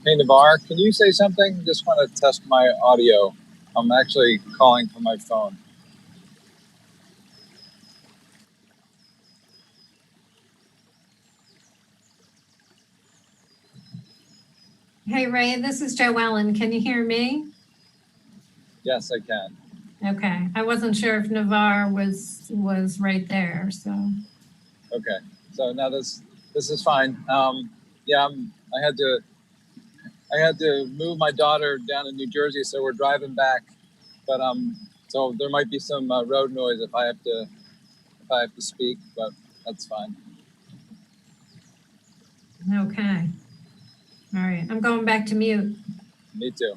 Hey, Navar, can you say something? Just want to test my audio. I'm actually calling from my phone. Hey, Ray, this is Joellen. Can you hear me? Yes, I can. Okay. I wasn't sure if Navar was right there, so. Okay. So now this is fine. Yeah, I had to move my daughter down in New Jersey, so we're driving back. But so there might be some road noise if I have to speak, but that's fine. Okay. All right. I'm going back to mute. Me too.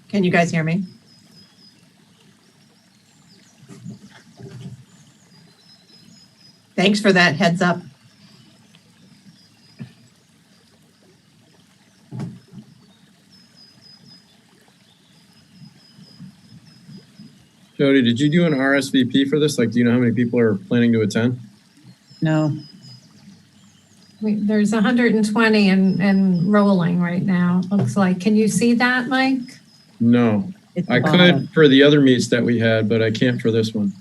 Can you guys hear me? Thanks for that heads up. Jody, did you do an RSVP for this? Like, do you know how many people are planning to attend? No. There's 120 and rolling right now, it looks like. Can you see that, Mike? No. I could for the other meets that we had, but I can't for this one.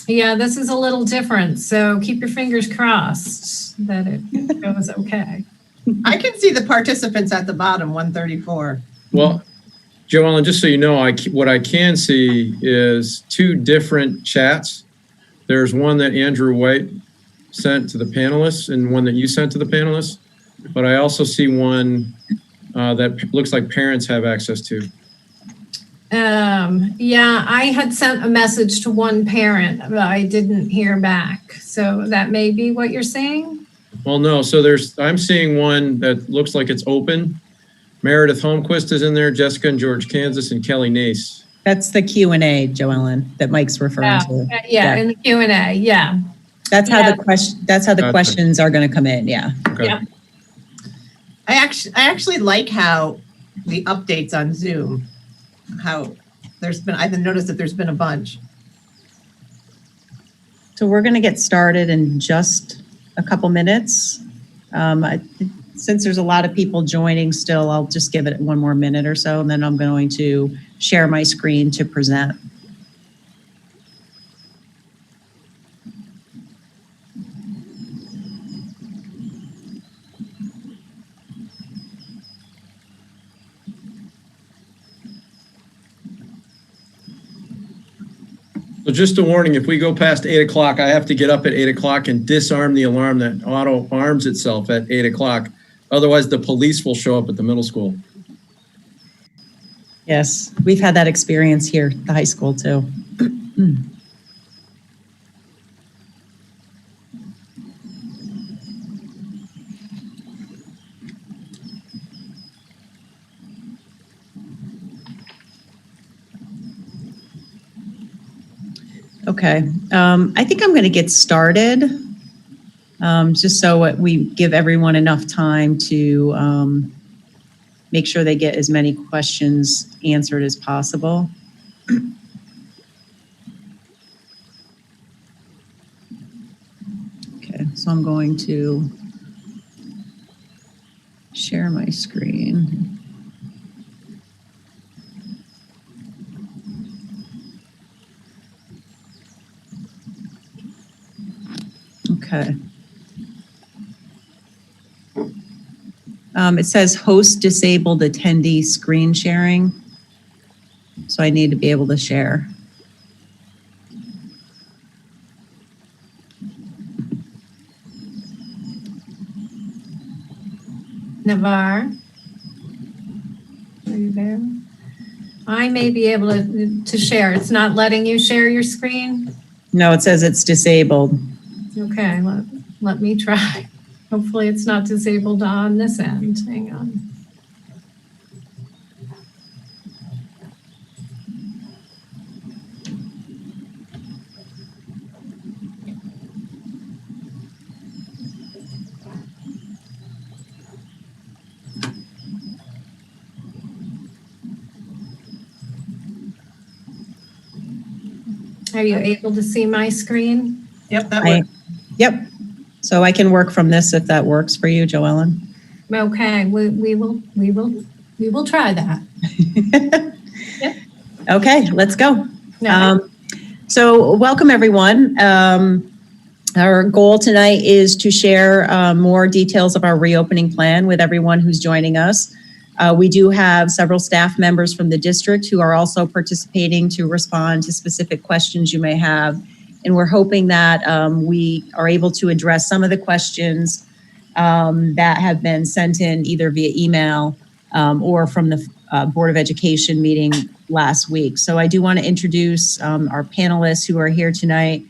Yeah, this is a little different, so keep your fingers crossed that it goes okay. I can see the participants at the bottom, 134. Well, Joellen, just so you know, what I can see is two different chats. There's one that Andrew White sent to the panelists and one that you sent to the panelists. But I also see one that looks like parents have access to. Yeah, I had sent a message to one parent, but I didn't hear back. So that may be what you're saying? Well, no. So I'm seeing one that looks like it's open. Meredith Holmquist is in there, Jessica and George Kansas, and Kelly Nace. That's the Q&A, Joellen, that Mike's referring to. Yeah, in the Q&A, yeah. That's how the questions are going to come in, yeah. Okay. Yeah. I actually like how the updates on Zoom, how I've noticed that there's been a bunch. So we're going to get started in just a couple minutes. Since there's a lot of people joining still, I'll just give it one more minute or so, and then I'm going to share my screen to present. So just a warning, if we go past 8 o'clock, I have to get up at 8 o'clock and disarm the alarm that auto arms itself at 8 o'clock. Otherwise, the police will show up at the middle school. Yes, we've had that experience here at the high school too. Okay, I think I'm going to get started, just so we give everyone enough time to make sure they get as many questions answered as possible. Okay, so I'm going to share my screen. Okay. It says host disabled attendee screen sharing. So I need to be able to share. Navarre, are you there? I may be able to share. It's not letting you share your screen? No, it says it's disabled. Okay, let me try. Hopefully it's not disabled on this end. Hang on. Are you able to see my screen? Yep, that works. Yep. So I can work from this if that works for you, Joellen. Okay, we will try that. Yep. Okay, let's go. No. So welcome everyone. Our goal tonight is to share more details of our reopening plan with everyone who's joining us. We do have several staff members from the district who are also participating to respond to specific questions you may have. And we're hoping that we are able to address some of the questions that have been sent in either via email or from the Board of Education meeting last week. So I do want to introduce our panelists who are here tonight.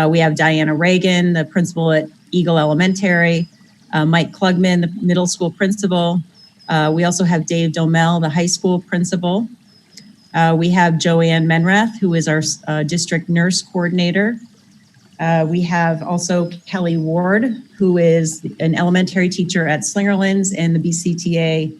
We have Diana Reagan, the principal at Eagle Elementary, Mike Klugman, the middle school principal. We also have Dave Domel, the high school principal. We have Joanne Menrath, who is our district nurse coordinator. We have also Kelly Ward, who is an elementary teacher at Slingerlands and the BCTA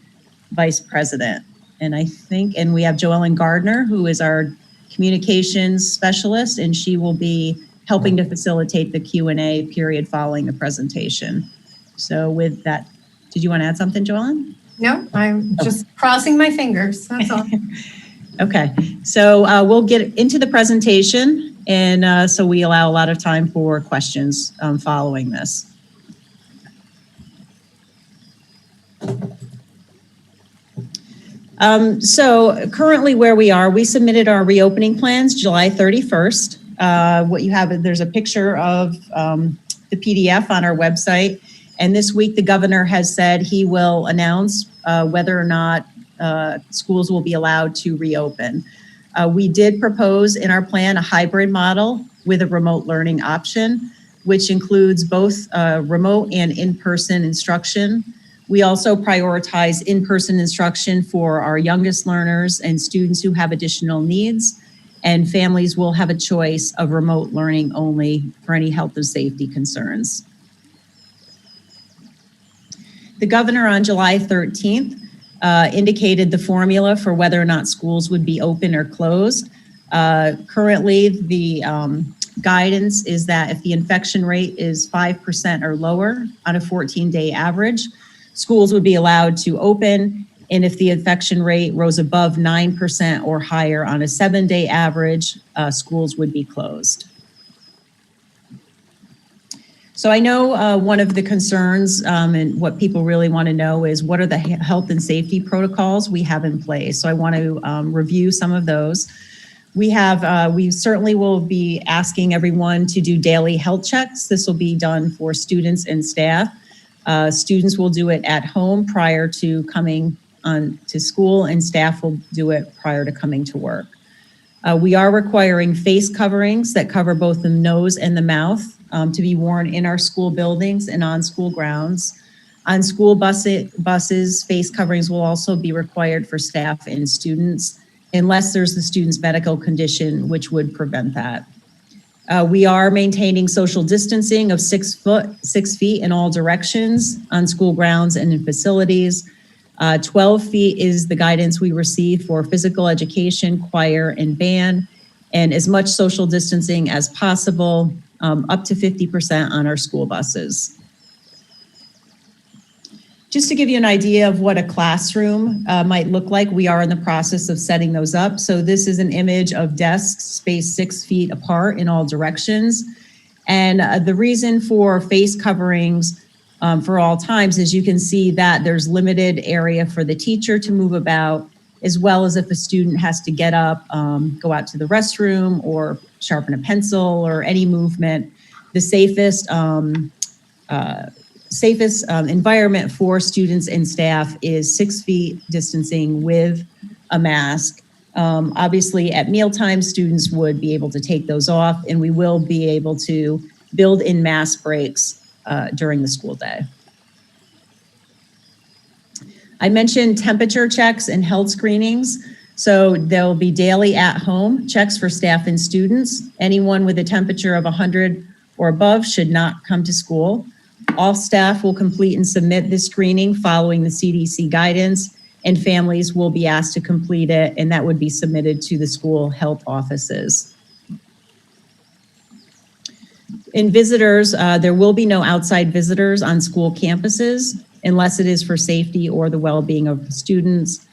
vice president. And we have Joellen Gardner, who is our communications specialist, and she will be helping to facilitate the Q&A period following the presentation. So with that, did you want to add something, Joellen? No, I'm just crossing my fingers, that's all. Okay, so we'll get into the presentation, and so we allow a lot of time for questions following this. So currently where we are, we submitted our reopening plans July 31st. What you have, there's a picture of the PDF on our website. And this week, the governor has said he will announce whether or not schools will be allowed to reopen. We did propose in our plan a hybrid model with a remote learning option, which includes both remote and in-person instruction. We also prioritize in-person instruction for our youngest learners and students who have additional needs, and families will have a choice of remote learning only for any health and safety concerns. The governor on July 13th indicated the formula for whether or not schools would be open or closed. Currently, the guidance is that if the infection rate is 5% or lower on a 14-day average, schools would be allowed to open. And if the infection rate rose above 9% or higher on a 7-day average, schools would be closed. So I know one of the concerns and what people really want to know is what are the health and safety protocols we have in place. So I want to review some of those. We certainly will be asking everyone to do daily health checks. This will be done for students and staff. Students will do it at home prior to coming on to school, and staff will do it prior to coming to work. We are requiring face coverings that cover both the nose and the mouth to be worn in our school buildings and on school grounds. On school buses, face coverings will also be required for staff and students, unless there's the student's medical condition, which would prevent that. We are maintaining social distancing of 6 feet in all directions on school grounds and in facilities. 12 feet is the guidance we receive for physical education, choir, and band, and as much social distancing as possible, up to 50% on our school buses. Just to give you an idea of what a classroom might look like, we are in the process of setting those up. So this is an image of desks spaced 6 feet apart in all directions. And the reason for face coverings for all times is you can see that there's limited area for the teacher to move about, as well as if a student has to get up, go out to the restroom or sharpen a pencil or any movement. The safest environment for students and staff is 6 feet distancing with a mask. Obviously, at mealtime, students would be able to take those off, and we will be able to build in mask breaks during the school day. I mentioned temperature checks and health screenings. So there'll be daily at-home checks for staff and students. Anyone with a temperature of 100 or above should not come to school. All staff will complete and submit this screening following the CDC guidance, and families will be asked to complete it, and that would be submitted to the school health offices. In visitors, there will be no outside visitors on school campuses unless it is for safety or the well-being of the students.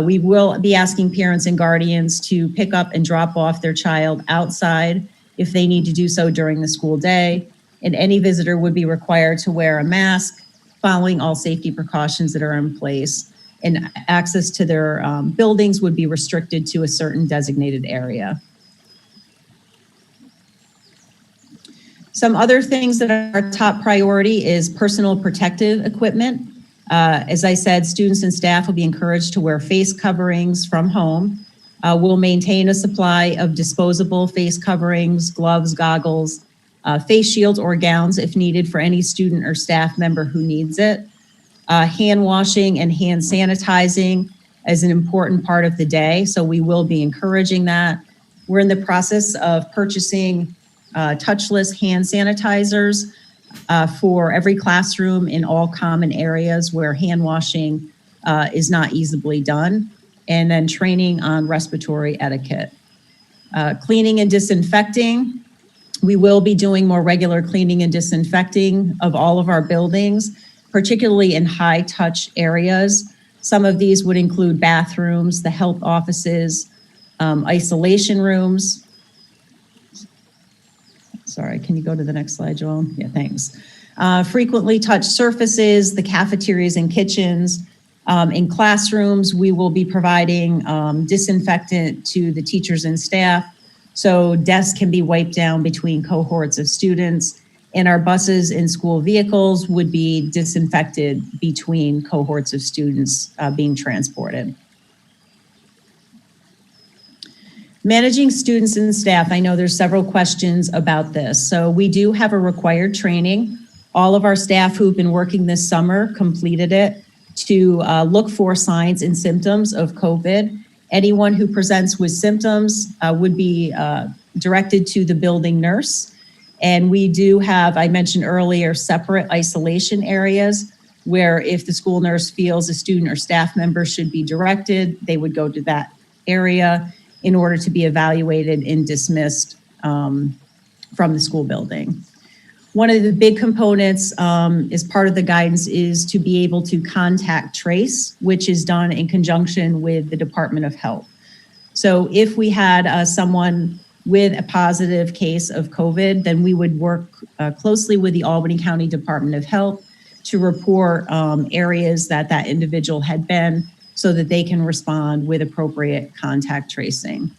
We will be asking parents and guardians to pick up and drop off their child outside if they need to do so during the school day. And any visitor would be required to wear a mask, following all safety precautions that are in place. And access to their buildings would be restricted to a certain designated area. Some other things that are our top priority is personal protective equipment. As I said, students and staff will be encouraged to wear face coverings from home. We'll maintain a supply of disposable face coverings, gloves, goggles, face shields or gowns if needed for any student or staff member who needs it. Hand washing and hand sanitizing as an important part of the day. So we will be encouraging that. We're in the process of purchasing touchless hand sanitizers for every classroom in all common areas where hand washing is not easily done, and then training on respiratory etiquette. Cleaning and disinfecting. We will be doing more regular cleaning and disinfecting of all of our buildings, particularly in high touch areas. Some of these would include bathrooms, the health offices, isolation rooms. Sorry, can you go to the next slide, Joel? Yeah, thanks. Frequently touched surfaces, the cafeterias and kitchens. In classrooms, we will be providing disinfectant to the teachers and staff, so desks can be wiped down between cohorts of students, and our buses and school vehicles would be disinfected between cohorts of students being transported. Managing students and staff, I know there's several questions about this. So we do have a required training. All of our staff who've been working this summer completed it to look for signs and symptoms of COVID. Anyone who presents with symptoms would be directed to the building nurse. And we do have, I mentioned earlier, separate isolation areas where if the school nurse feels a student or staff member should be directed, they would go to that area in order to be evaluated and dismissed from the school building. One of the big components as part of the guidance is to be able to contact trace, which is done in conjunction with the Department of Health. So if we had someone with a positive case of COVID, then we would work closely with the Albany County Department of Health to report areas that that individual had been so that they can respond with appropriate contact tracing.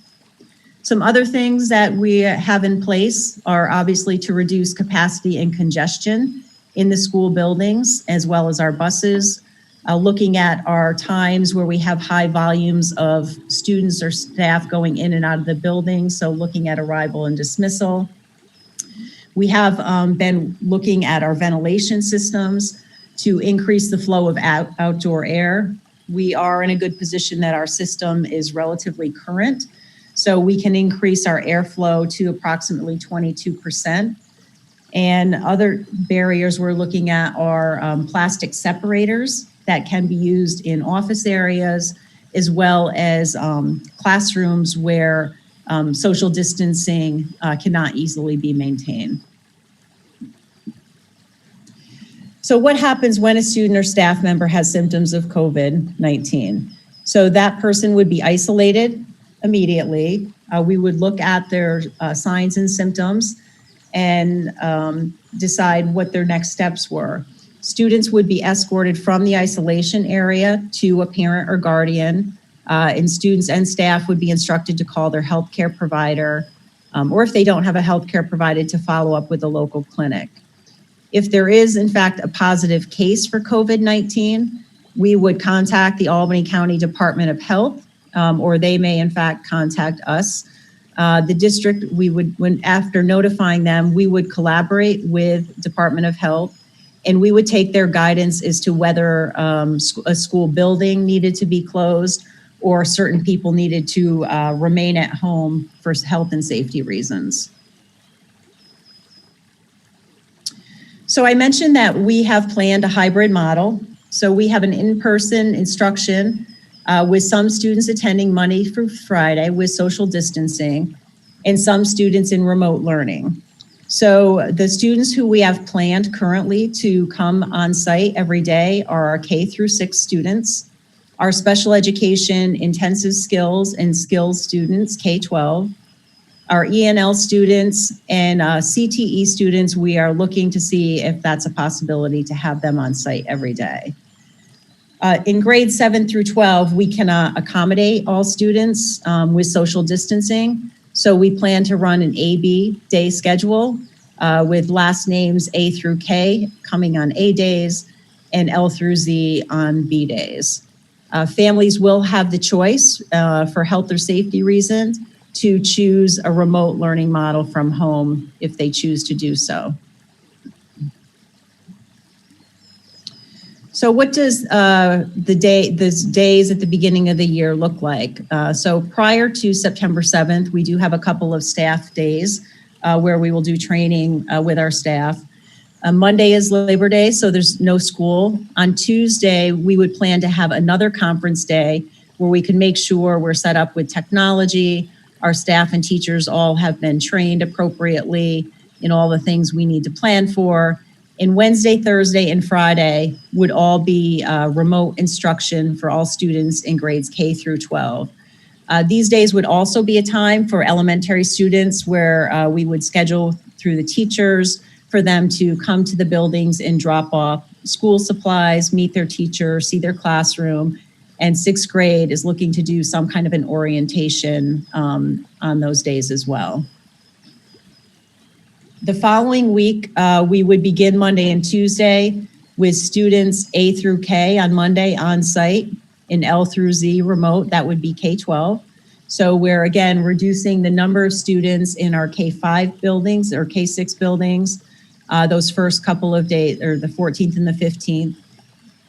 Some other things that we have in place are obviously to reduce capacity and congestion in the school buildings, as well as our buses, looking at our times where we have high volumes of students or staff going in and out of the building, so looking at arrival and dismissal. We have been looking at our ventilation systems to increase the flow of outdoor air. We are in a good position that our system is relatively current, so we can increase our airflow to approximately 22%. And other barriers we're looking at are plastic separators that can be used in office areas, as well as classrooms where social distancing cannot easily be maintained. So what happens when a student or staff member has symptoms of COVID-19? So that person would be isolated immediately. We would look at their signs and symptoms and decide what their next steps were. Students would be escorted from the isolation area to a parent or guardian, and students and staff would be instructed to call their healthcare provider, or if they don't have a healthcare provider, to follow up with a local clinic. If there is, in fact, a positive case for COVID-19, we would contact the Albany County Department of Health, or they may, in fact, contact us. The district, after notifying them, we would collaborate with Department of Health, and we would take their guidance as to whether a school building needed to be closed or certain people needed to remain at home for health and safety reasons. So I mentioned that we have planned a hybrid model. So we have an in-person instruction with some students attending Monday through Friday with social distancing, and some students in remote learning. So the students who we have planned currently to come on site every day are our K through 6 students, our special education intensive skills and skills students, K-12, our ENL students, and CTE students. We are looking to see if that's a possibility to have them on site every day. In grades 7 through 12, we cannot accommodate all students with social distancing. So we plan to run an A-B day schedule with last names A through K coming on A days and L through Z on B days. Families will have the choice for health or safety reasons to choose a remote learning model from home if they choose to do so. So what does the days at the beginning of the year look like? So prior to September 7th, we do have a couple of staff days where we will do training with our staff. Monday is Labor Day, so there's no school. On Tuesday, we would plan to have another conference day where we can make sure we're set up with technology. Our staff and teachers all have been trained appropriately in all the things we need to plan for. And Wednesday, Thursday, and Friday would all be remote instruction for all students in grades K through 12. These days would also be a time for elementary students where we would schedule through the teachers for them to come to the buildings and drop off school supplies, meet their teacher, see their classroom. And 6th grade is looking to do some kind of an orientation on those days as well. The following week, we would begin Monday and Tuesday with students A through K on Monday on site, and L through Z remote. That would be K-12. So we're again reducing the number of students in our K-5 buildings or K-6 buildings those first couple of days, or the 14th and the 15th.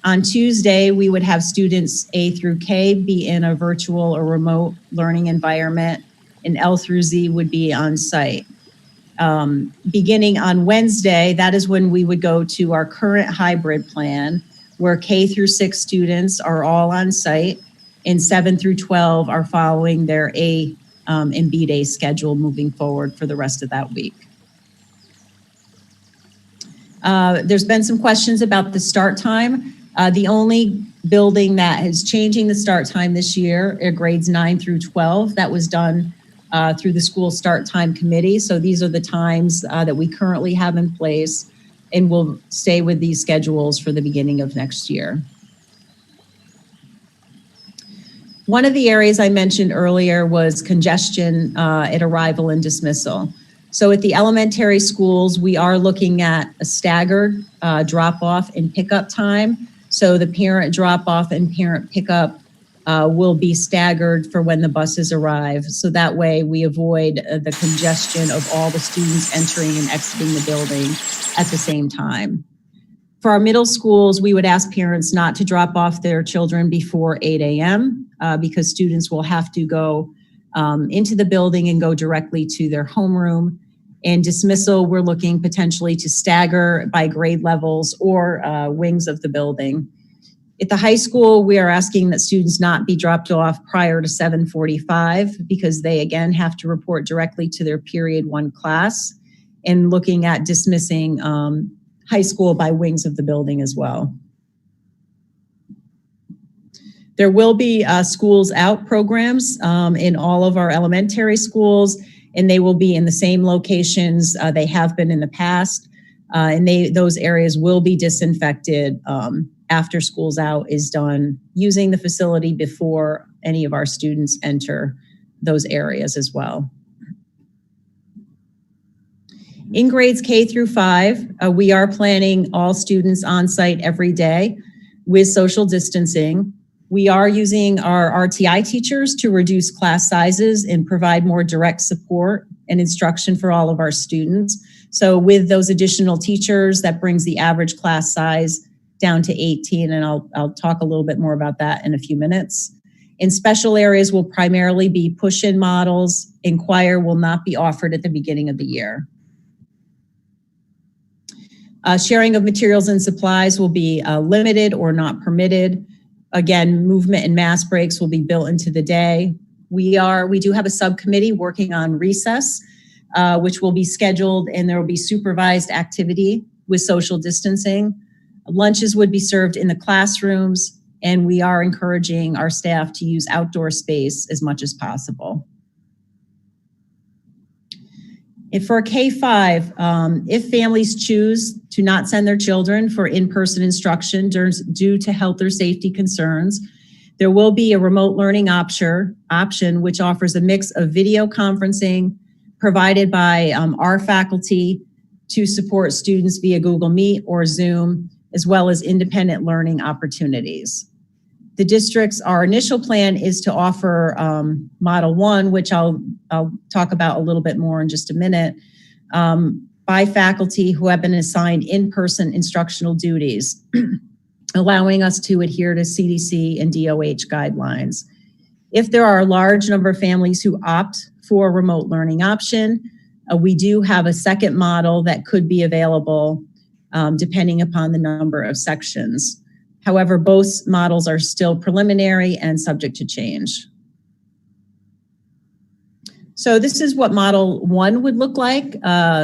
On Tuesday, we would have students A through K be in a virtual or remote learning environment, and L through Z would be on site. Beginning on Wednesday, that is when we would go to our current hybrid plan, where K through 6 students are all on site, and 7 through 12 are following their A and B day schedule moving forward for the rest of that week. There's been some questions about the start time. The only building that is changing the start time this year are grades 9 through 12. That was done through the school start time committee. So these are the times that we currently have in place, and we'll stay with these schedules for the beginning of next year. One of the areas I mentioned earlier was congestion at arrival and dismissal. So at the elementary schools, we are looking at a staggered drop-off and pickup time. So the parent drop-off and parent pickup will be staggered for when the buses arrive. So that way we avoid the congestion of all the students entering and exiting the building at the same time. For our middle schools, we would ask parents not to drop off their children before 8 a.m. Because students will have to go into the building and go directly to their homeroom. And dismissal, we're looking potentially to stagger by grade levels or wings of the building. At the high school, we are asking that students not be dropped off prior to 7:45 because they, again, have to report directly to their period 1 class, and looking at dismissing high school by wings of the building as well. There will be schools out programs in all of our elementary schools, and they will be in the same locations they have been in the past. And those areas will be disinfected after schools out is done, using the facility before any of our students enter those areas as well. In grades K through 5, we are planning all students on site every day with social distancing. We are using our RTI teachers to reduce class sizes and provide more direct support and instruction for all of our students. So with those additional teachers, that brings the average class size down to 18, and I'll talk a little bit more about that in a few minutes. In special areas will primarily be push-in models. Inquire will not be offered at the beginning of the year. Sharing of materials and supplies will be limited or not permitted. Again, movement and mass breaks will be built into the day. We do have a subcommittee working on recess, which will be scheduled, and there will be supervised activity with social distancing. Lunches would be served in the classrooms, and we are encouraging our staff to use outdoor space as much as possible. And for K-5, if families choose to not send their children for in-person instruction due to health or safety concerns, there will be a remote learning option which offers a mix of video conferencing provided by our faculty to support students via Google Meet or Zoom, as well as independent learning opportunities. Our initial plan is to offer Model 1, which I'll talk about a little bit more in just a minute, by faculty who have been assigned in-person instructional duties. allowing us to adhere to CDC and DOH guidelines. If there are a large number of families who opt for a remote learning option, we do have a second model that could be available depending upon the number of sections. However, both models are still preliminary and subject to change. So this is what model 1 would look like.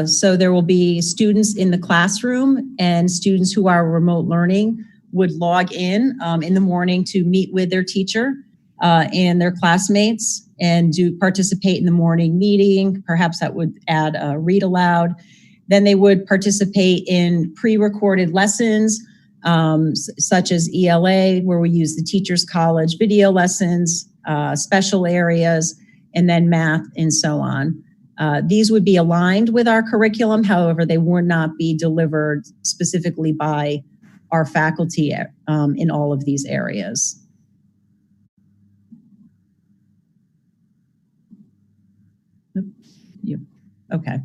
So there will be students in the classroom, and students who are remote learning would log in the morning to meet with their teacher and their classmates and participate in the morning meeting. Perhaps that would add a read aloud. Then they would participate in pre-recorded lessons, such as ELA, where we use the Teachers College video lessons, special areas, and then math and so on. These would be aligned with our curriculum. However, they would not be delivered specifically by our faculty in all of these areas. Okay.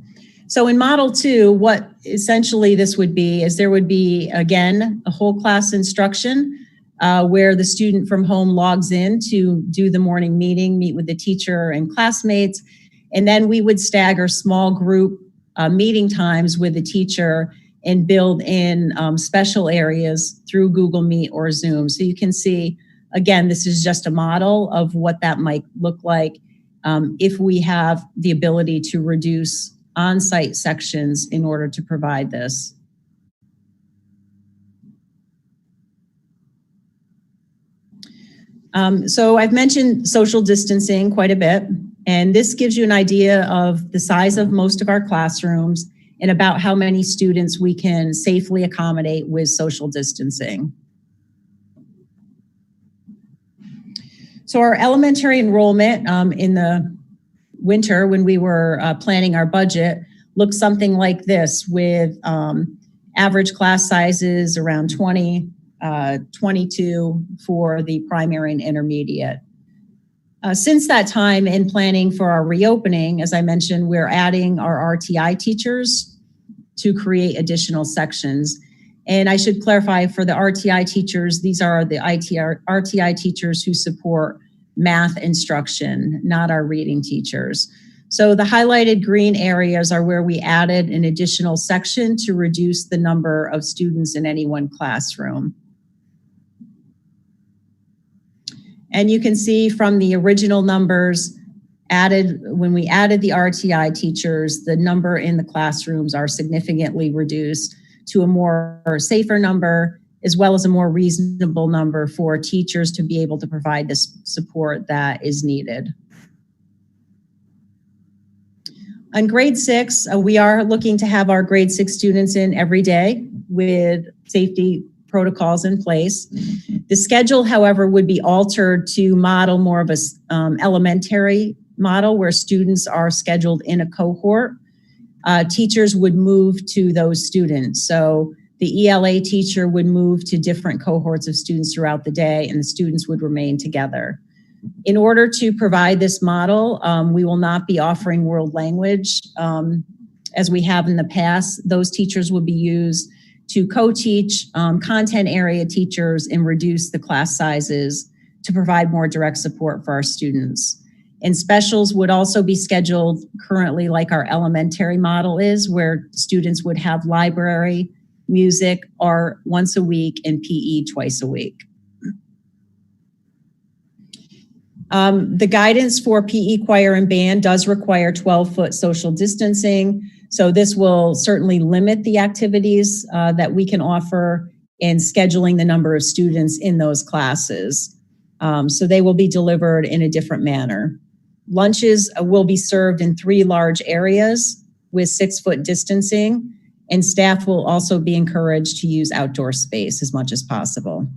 So in model 2, what essentially this would be is there would be, again, a whole class instruction where the student from home logs in to do the morning meeting, meet with the teacher and classmates, and then we would stagger small group meeting times with the teacher and build in special areas through Google Meet or Zoom. So you can see, again, this is just a model of what that might look like if we have the ability to reduce on-site sections in order to provide this. So I've mentioned social distancing quite a bit, and this gives you an idea of the size of most of our classrooms and about how many students we can safely accommodate with social distancing. So our elementary enrollment in the winter when we were planning our budget looked something like this, with average class sizes around 20, 22 for the primary and intermediate. Since that time, in planning for our reopening, as I mentioned, we're adding our RTI teachers to create additional sections. And I should clarify, for the RTI teachers, these are the RTI teachers who support math instruction, not our reading teachers. So the highlighted green areas are where we added an additional section to reduce the number of students in any one classroom. And you can see from the original numbers added, when we added the RTI teachers, the number in the classrooms are significantly reduced to a more safer number, as well as a more reasonable number for teachers to be able to provide the support that is needed. On grade 6, we are looking to have our grade 6 students in every day with safety protocols in place. The schedule, however, would be altered to model more of a elementary model where students are scheduled in a cohort. Teachers would move to those students. So the ELA teacher would move to different cohorts of students throughout the day, and the students would remain together. In order to provide this model, we will not be offering world language as we have in the past. Those teachers will be used to co-teach content area teachers and reduce the class sizes to provide more direct support for our students. And specials would also be scheduled currently like our elementary model is, where students would have library, music, art once a week, and PE twice a week. The guidance for PE, choir, and band does require 12-foot social distancing. So this will certainly limit the activities that we can offer in scheduling the number of students in those classes. So they will be delivered in a different manner. Lunches will be served in 3 large areas with 6-foot distancing, and staff will also be encouraged to use outdoor space as much as possible.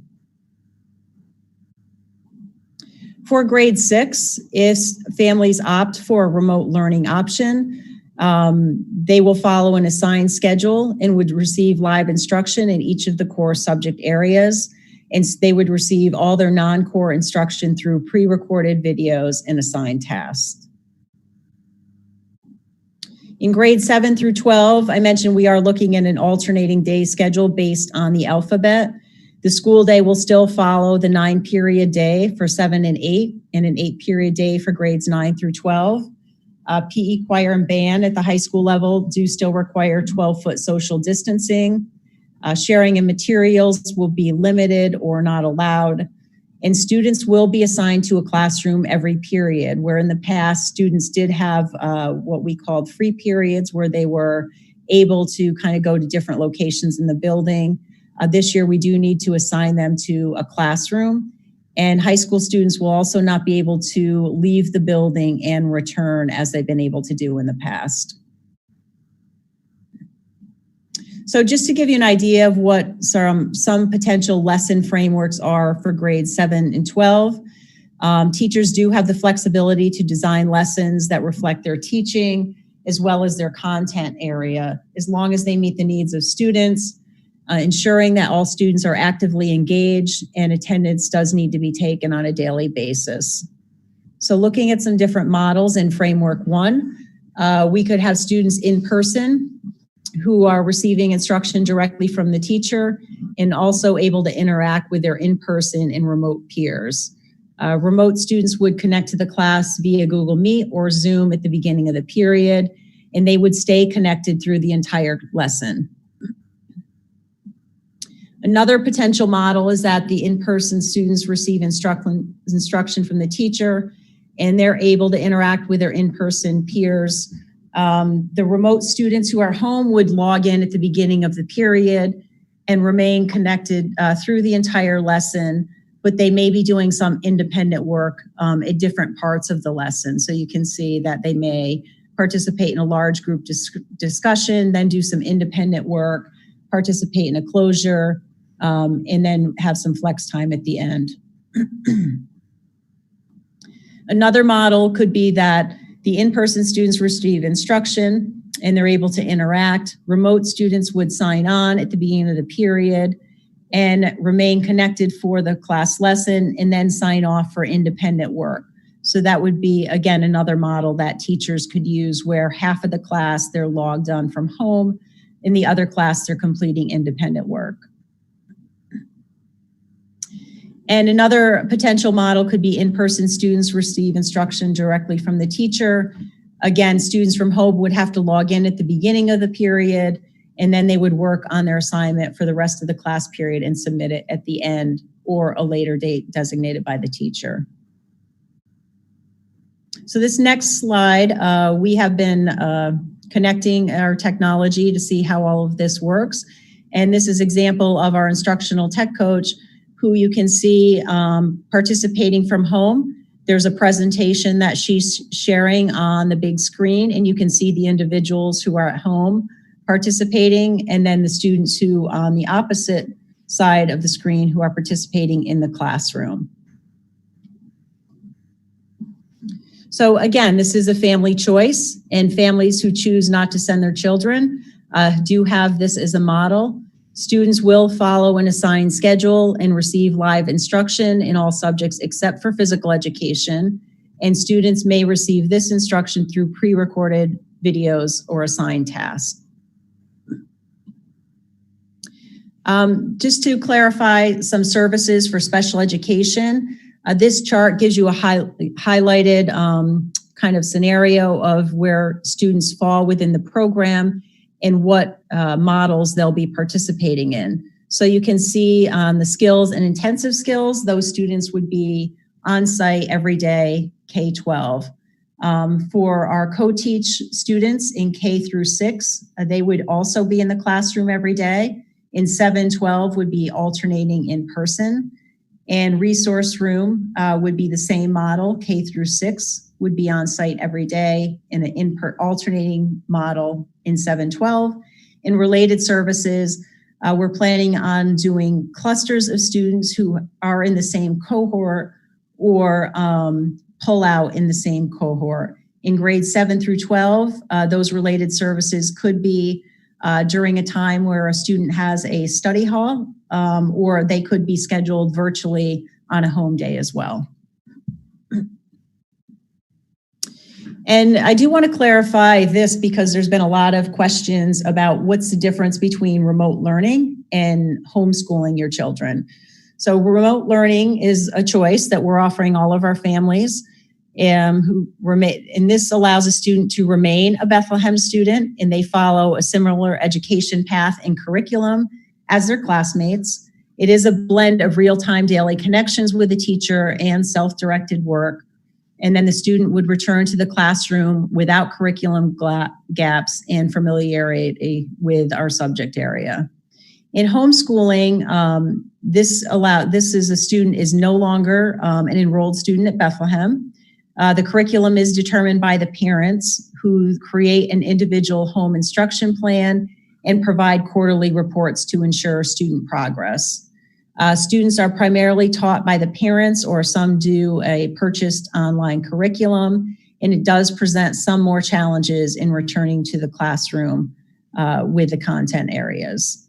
For grade 6, if families opt for a remote learning option, they will follow an assigned schedule and would receive live instruction in each of the core subject areas. And they would receive all their non-core instruction through pre-recorded videos and assigned tasks. In grades 7 through 12, I mentioned we are looking at an alternating day schedule based on the alphabet. The school day will still follow the 9-period day for 7 and 8 and an 8-period day for grades 9 through 12. PE, choir, and band at the high school level do still require 12-foot social distancing. Sharing of materials will be limited or not allowed. And students will be assigned to a classroom every period, where in the past, students did have what we called free periods, where they were able to kind of go to different locations in the building. This year, we do need to assign them to a classroom. And high school students will also not be able to leave the building and return as they've been able to do in the past. So just to give you an idea of what some potential lesson frameworks are for grades 7 and 12, teachers do have the flexibility to design lessons that reflect their teaching as well as their content area, as long as they meet the needs of students, ensuring that all students are actively engaged and attendance does need to be taken on a daily basis. So looking at some different models in framework 1, we could have students in person who are receiving instruction directly from the teacher and also able to interact with their in-person and remote peers. Remote students would connect to the class via Google Meet or Zoom at the beginning of the period, and they would stay connected through the entire lesson. Another potential model is that the in-person students receive instruction from the teacher, and they're able to interact with their in-person peers. The remote students who are home would log in at the beginning of the period and remain connected through the entire lesson, but they may be doing some independent work at different parts of the lesson. So you can see that they may participate in a large group discussion, then do some independent work, participate in a closure, and then have some flex time at the end. Another model could be that the in-person students receive instruction and they're able to interact. Remote students would sign on at the beginning of the period and remain connected for the class lesson and then sign off for independent work. So that would be, again, another model that teachers could use, where half of the class they're logged on from home, in the other class they're completing independent work. And another potential model could be in-person students receive instruction directly from the teacher. Again, students from home would have to log in at the beginning of the period, and then they would work on their assignment for the rest of the class period and submit it at the end or a later date designated by the teacher. So this next slide, we have been connecting our technology to see how all of this works. And this is an example of our instructional tech coach, who you can see participating from home. There's a presentation that she's sharing on the big screen, and you can see the individuals who are at home participating, and then the students who on the opposite side of the screen who are participating in the classroom. So again, this is a family choice, and families who choose not to send their children do have this as a model. Students will follow an assigned schedule and receive live instruction in all subjects except for physical education, and students may receive this instruction through pre-recorded videos or assigned tasks. Just to clarify some services for special education, this chart gives you a highlighted kind of scenario of where students fall within the program and what models they'll be participating in. So you can see on the skills and intensive skills, those students would be on site every day, K-12. For our co-teach students in K through 6, they would also be in the classroom every day. In 7-12 would be alternating in person. And resource room would be the same model. K through 6 would be on site every day in an alternating model in 7-12. In related services, we're planning on doing clusters of students who are in the same cohort or pull out in the same cohort. In grades 7 through 12, those related services could be during a time where a student has a study hall, or they could be scheduled virtually on a home day as well. And I do want to clarify this because there's been a lot of questions about what's the difference between remote learning and homeschooling your children. So remote learning is a choice that we're offering all of our families who remain, and this allows a student to remain a Bethlehem student, and they follow a similar education path and curriculum as their classmates. It is a blend of real-time daily connections with the teacher and self-directed work. And then the student would return to the classroom without curriculum gaps and familiarity with our subject area. In homeschooling, this is a student is no longer an enrolled student at Bethlehem. The curriculum is determined by the parents who create an individual home instruction plan and provide quarterly reports to ensure student progress. Students are primarily taught by the parents, or some do a purchased online curriculum, and it does present some more challenges in returning to the classroom with the content areas.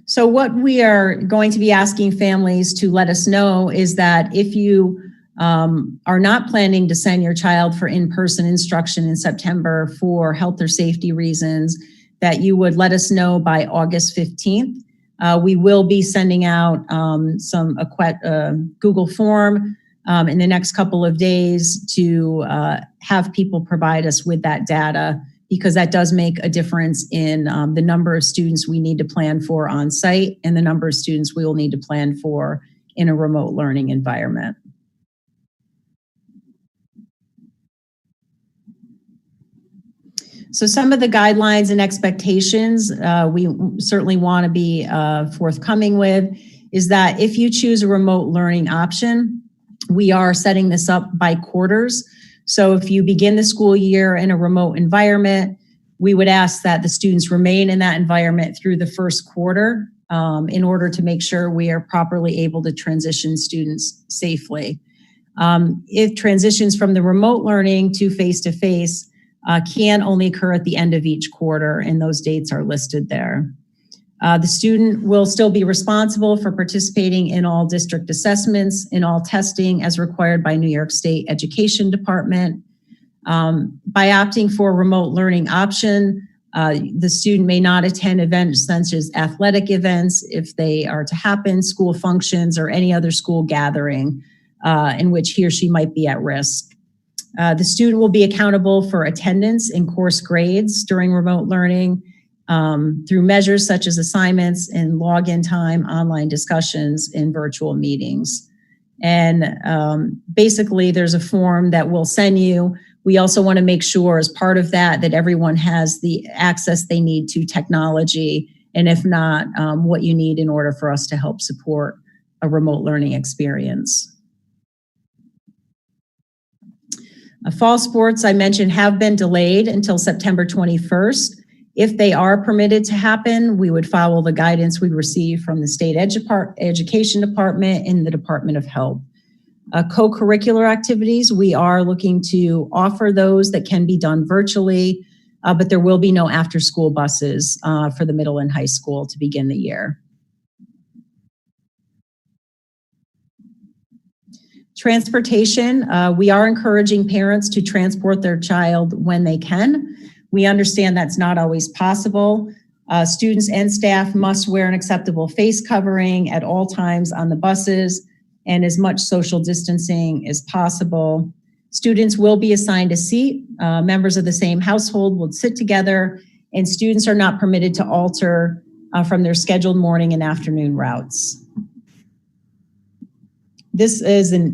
So what we are going to be asking families to let us know is that if you are not planning to send your child for in-person instruction in September for health or safety reasons, that you would let us know by August 15th. We will be sending out some Google form in the next couple of days to have people provide us with that data, because that does make a difference in the number of students we need to plan for on site and the number of students we will need to plan for in a remote learning environment. So some of the guidelines and expectations we certainly want to be forthcoming with is that if you choose a remote learning option, we are setting this up by quarters. So if you begin the school year in a remote environment, we would ask that the students remain in that environment through the first quarter in order to make sure we are properly able to transition students safely. If transitions from the remote learning to face-to-face can only occur at the end of each quarter, and those dates are listed there. The student will still be responsible for participating in all district assessments and all testing as required by New York State Education Department. By opting for a remote learning option, the student may not attend events such as athletic events if they are to happen, school functions, or any other school gathering in which he or she might be at risk. The student will be accountable for attendance and course grades during remote learning through measures such as assignments and login time, online discussions, and virtual meetings. And basically, there's a form that we'll send you. We also want to make sure as part of that everyone has the access they need to technology, and if not, what you need in order for us to help support a remote learning experience. Fall sports, I mentioned, have been delayed until September 21st. If they are permitted to happen, we would follow the guidance we receive from the State Education Department and the Department of Health. Co-curricular activities, we are looking to offer those that can be done virtually, but there will be no after-school buses for the middle and high school to begin the year. Transportation, we are encouraging parents to transport their child when they can. We understand that's not always possible. Students and staff must wear an acceptable face covering at all times on the buses and as much social distancing as possible. Students will be assigned a seat. Members of the same household will sit together, and students are not permitted to alter from their scheduled morning and afternoon routes. This is a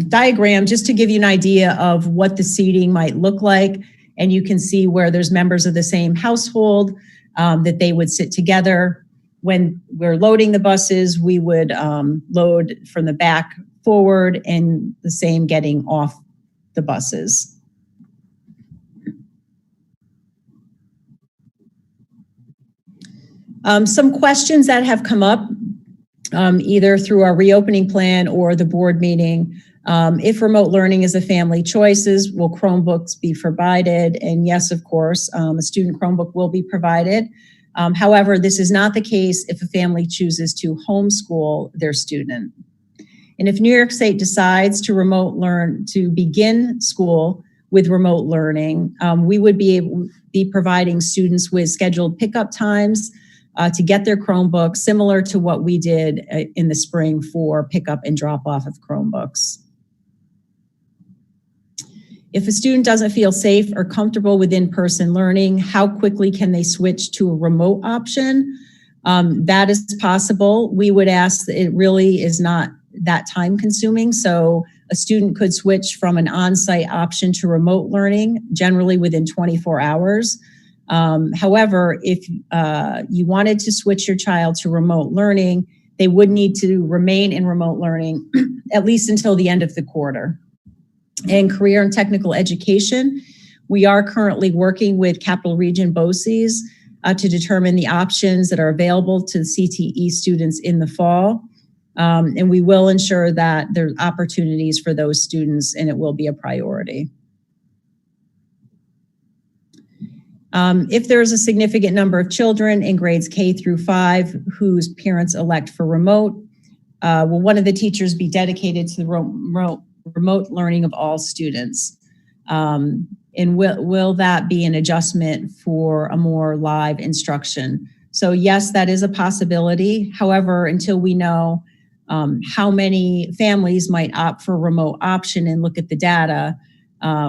diagram just to give you an idea of what the seating might look like. And you can see where there's members of the same household that they would sit together. When we're loading the buses, we would load from the back forward, and the same getting off the buses. Some questions that have come up either through our reopening plan or the board meeting. If remote learning is a family choices, will Chromebooks be provided? And yes, of course, a student Chromebook will be provided. However, this is not the case if a family chooses to homeschool their student. And if New York State decides to begin school with remote learning, we would be providing students with scheduled pickup times to get their Chromebooks, similar to what we did in the spring for pickup and drop off of Chromebooks. If a student doesn't feel safe or comfortable with in-person learning, how quickly can they switch to a remote option? That is possible. We would ask that it really is not that time consuming. So a student could switch from an on-site option to remote learning, generally within 24 hours. However, if you wanted to switch your child to remote learning, they would need to remain in remote learning at least until the end of the quarter. And career and technical education, we are currently working with Capital Region BOCES to determine the options that are available to the CTE students in the fall. And we will ensure that there are opportunities for those students, and it will be a priority. If there's a significant number of children in grades K through 5 whose parents elect for remote, will one of the teachers be dedicated to the remote learning of all students? And will that be an adjustment for a more live instruction? So yes, that is a possibility. However, until we know how many families might opt for a remote option and look at the data,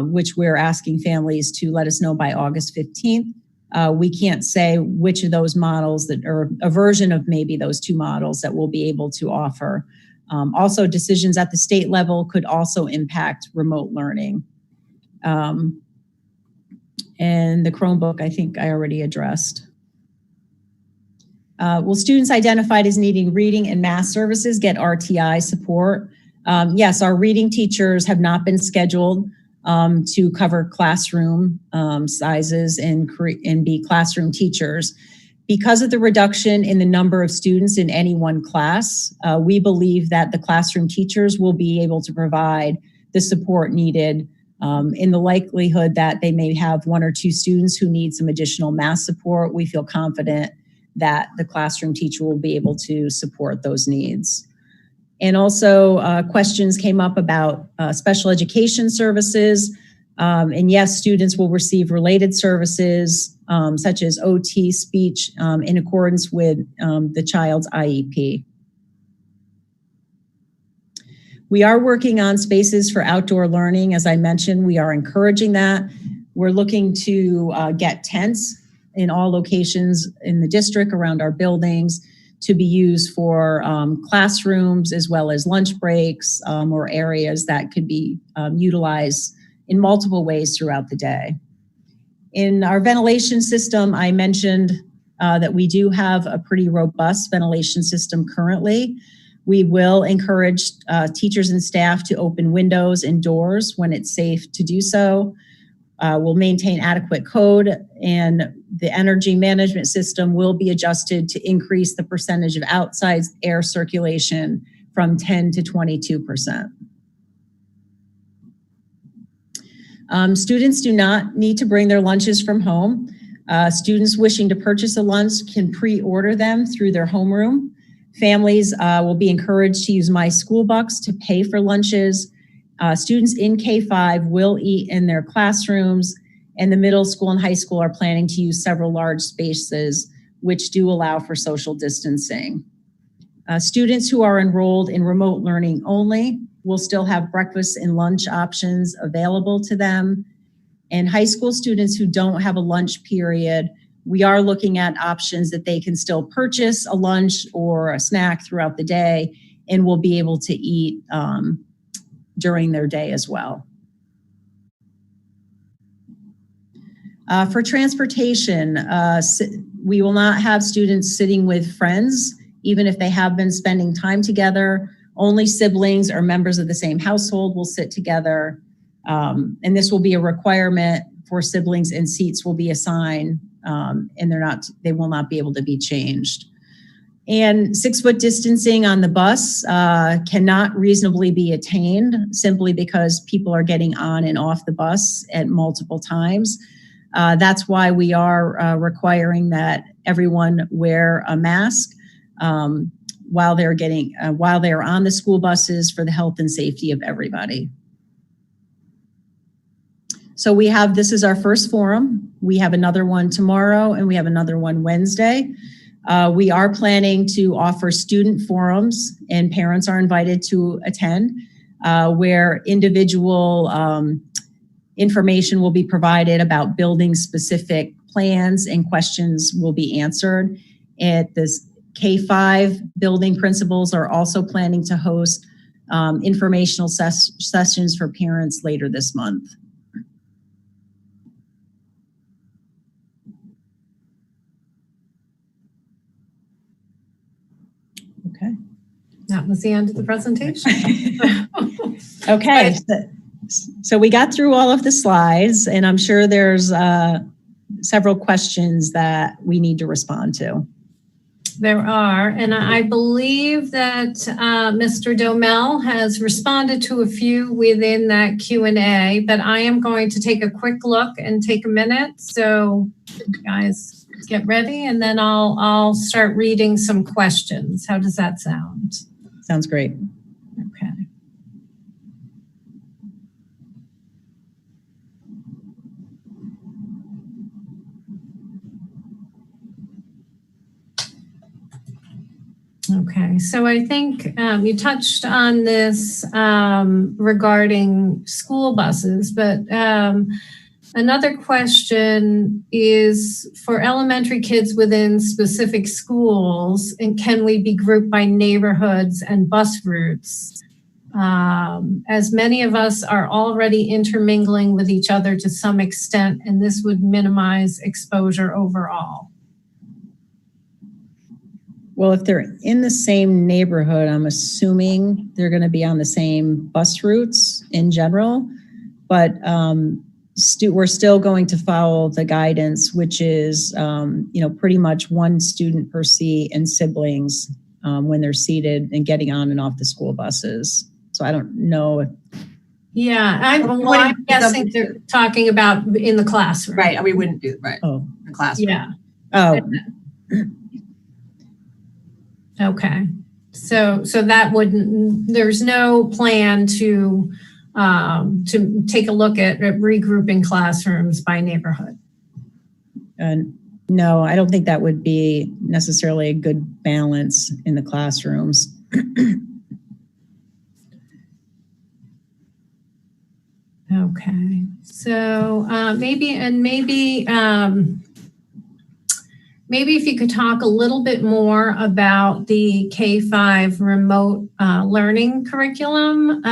which we're asking families to let us know by August 15th, we can't say which of those models or a version of maybe those two models that we'll be able to offer. Also, decisions at the state level could also impact remote learning. And the Chromebook, I think I already addressed. Will students identified as needing reading and math services get RTI support? Yes, our reading teachers have not been scheduled to cover classroom sizes and be classroom teachers. Because of the reduction in the number of students in any one class, we believe that the classroom teachers will be able to provide the support needed in the likelihood that they may have 1 or 2 students who need some additional math support. We feel confident that the classroom teacher will be able to support those needs. And also questions came up about special education services. And yes, students will receive related services such as OT, speech, in accordance with the child's IEP. We are working on spaces for outdoor learning. As I mentioned, we are encouraging that. We're looking to get tents in all locations in the district around our buildings to be used for classrooms as well as lunch breaks or areas that could be utilized in multiple ways throughout the day. In our ventilation system, I mentioned that we do have a pretty robust ventilation system currently. We will encourage teachers and staff to open windows and doors when it's safe to do so. We'll maintain adequate code, and the energy management system will be adjusted to increase the percentage of outside air circulation from 10 to 22%. Students do not need to bring their lunches from home. Students wishing to purchase a lunch can pre-order them through their homeroom. Families will be encouraged to use My School Bucks to pay for lunches. Students in K-5 will eat in their classrooms, and the middle school and high school are planning to use several large spaces, which do allow for social distancing. Students who are enrolled in remote learning only will still have breakfast and lunch options available to them. And high school students who don't have a lunch period, we are looking at options that they can still purchase a lunch or a snack throughout the day and will be able to eat during their day as well. For transportation, we will not have students sitting with friends, even if they have been spending time together. Only siblings or members of the same household will sit together. And this will be a requirement for siblings, and seats will be assigned, and they will not be able to be changed. And 6-foot distancing on the bus cannot reasonably be attained simply because people are getting on and off the bus at multiple times. That's why we are requiring that everyone wear a mask. while they're on the school buses for the health and safety of everybody. So this is our first forum. We have another one tomorrow and we have another one Wednesday. We are planning to offer student forums, and parents are invited to attend, where individual information will be provided about building specific plans, and questions will be answered. At this K-5 building principals are also planning to host informational sessions for parents later this month. Okay. That was the end of the presentation. Okay. So we got through all of the slides, and I'm sure there's several questions that we need to respond to. There are, and I believe that Mr. Domel has responded to a few within that Q&A, but I am going to take a quick look and take a minute. So guys, get ready, and then I'll start reading some questions. How does that sound? Sounds great. Okay. Okay, so I think you touched on this regarding school buses, but another question is for elementary kids within specific schools, and can we be grouped by neighborhoods and bus routes? As many of us are already intermingling with each other to some extent, and this would minimize exposure overall. Well, if they're in the same neighborhood, I'm assuming they're going to be on the same bus routes in general, but we're still going to follow the guidance, which is, pretty much one student per seat and siblings when they're seated and getting on and off the school buses. So I don't know. Yeah, I'm guessing they're talking about in the classroom. Right, we wouldn't do, right, Oh, the classroom. Yeah. oh, Okay. So that wouldn't, there's no plan to take a look at regrouping classrooms by neighborhood. no, I don't think that would be necessarily a good balance in the classrooms. Okay. So maybe if you could talk a little bit more about the K-5 remote learning curriculum,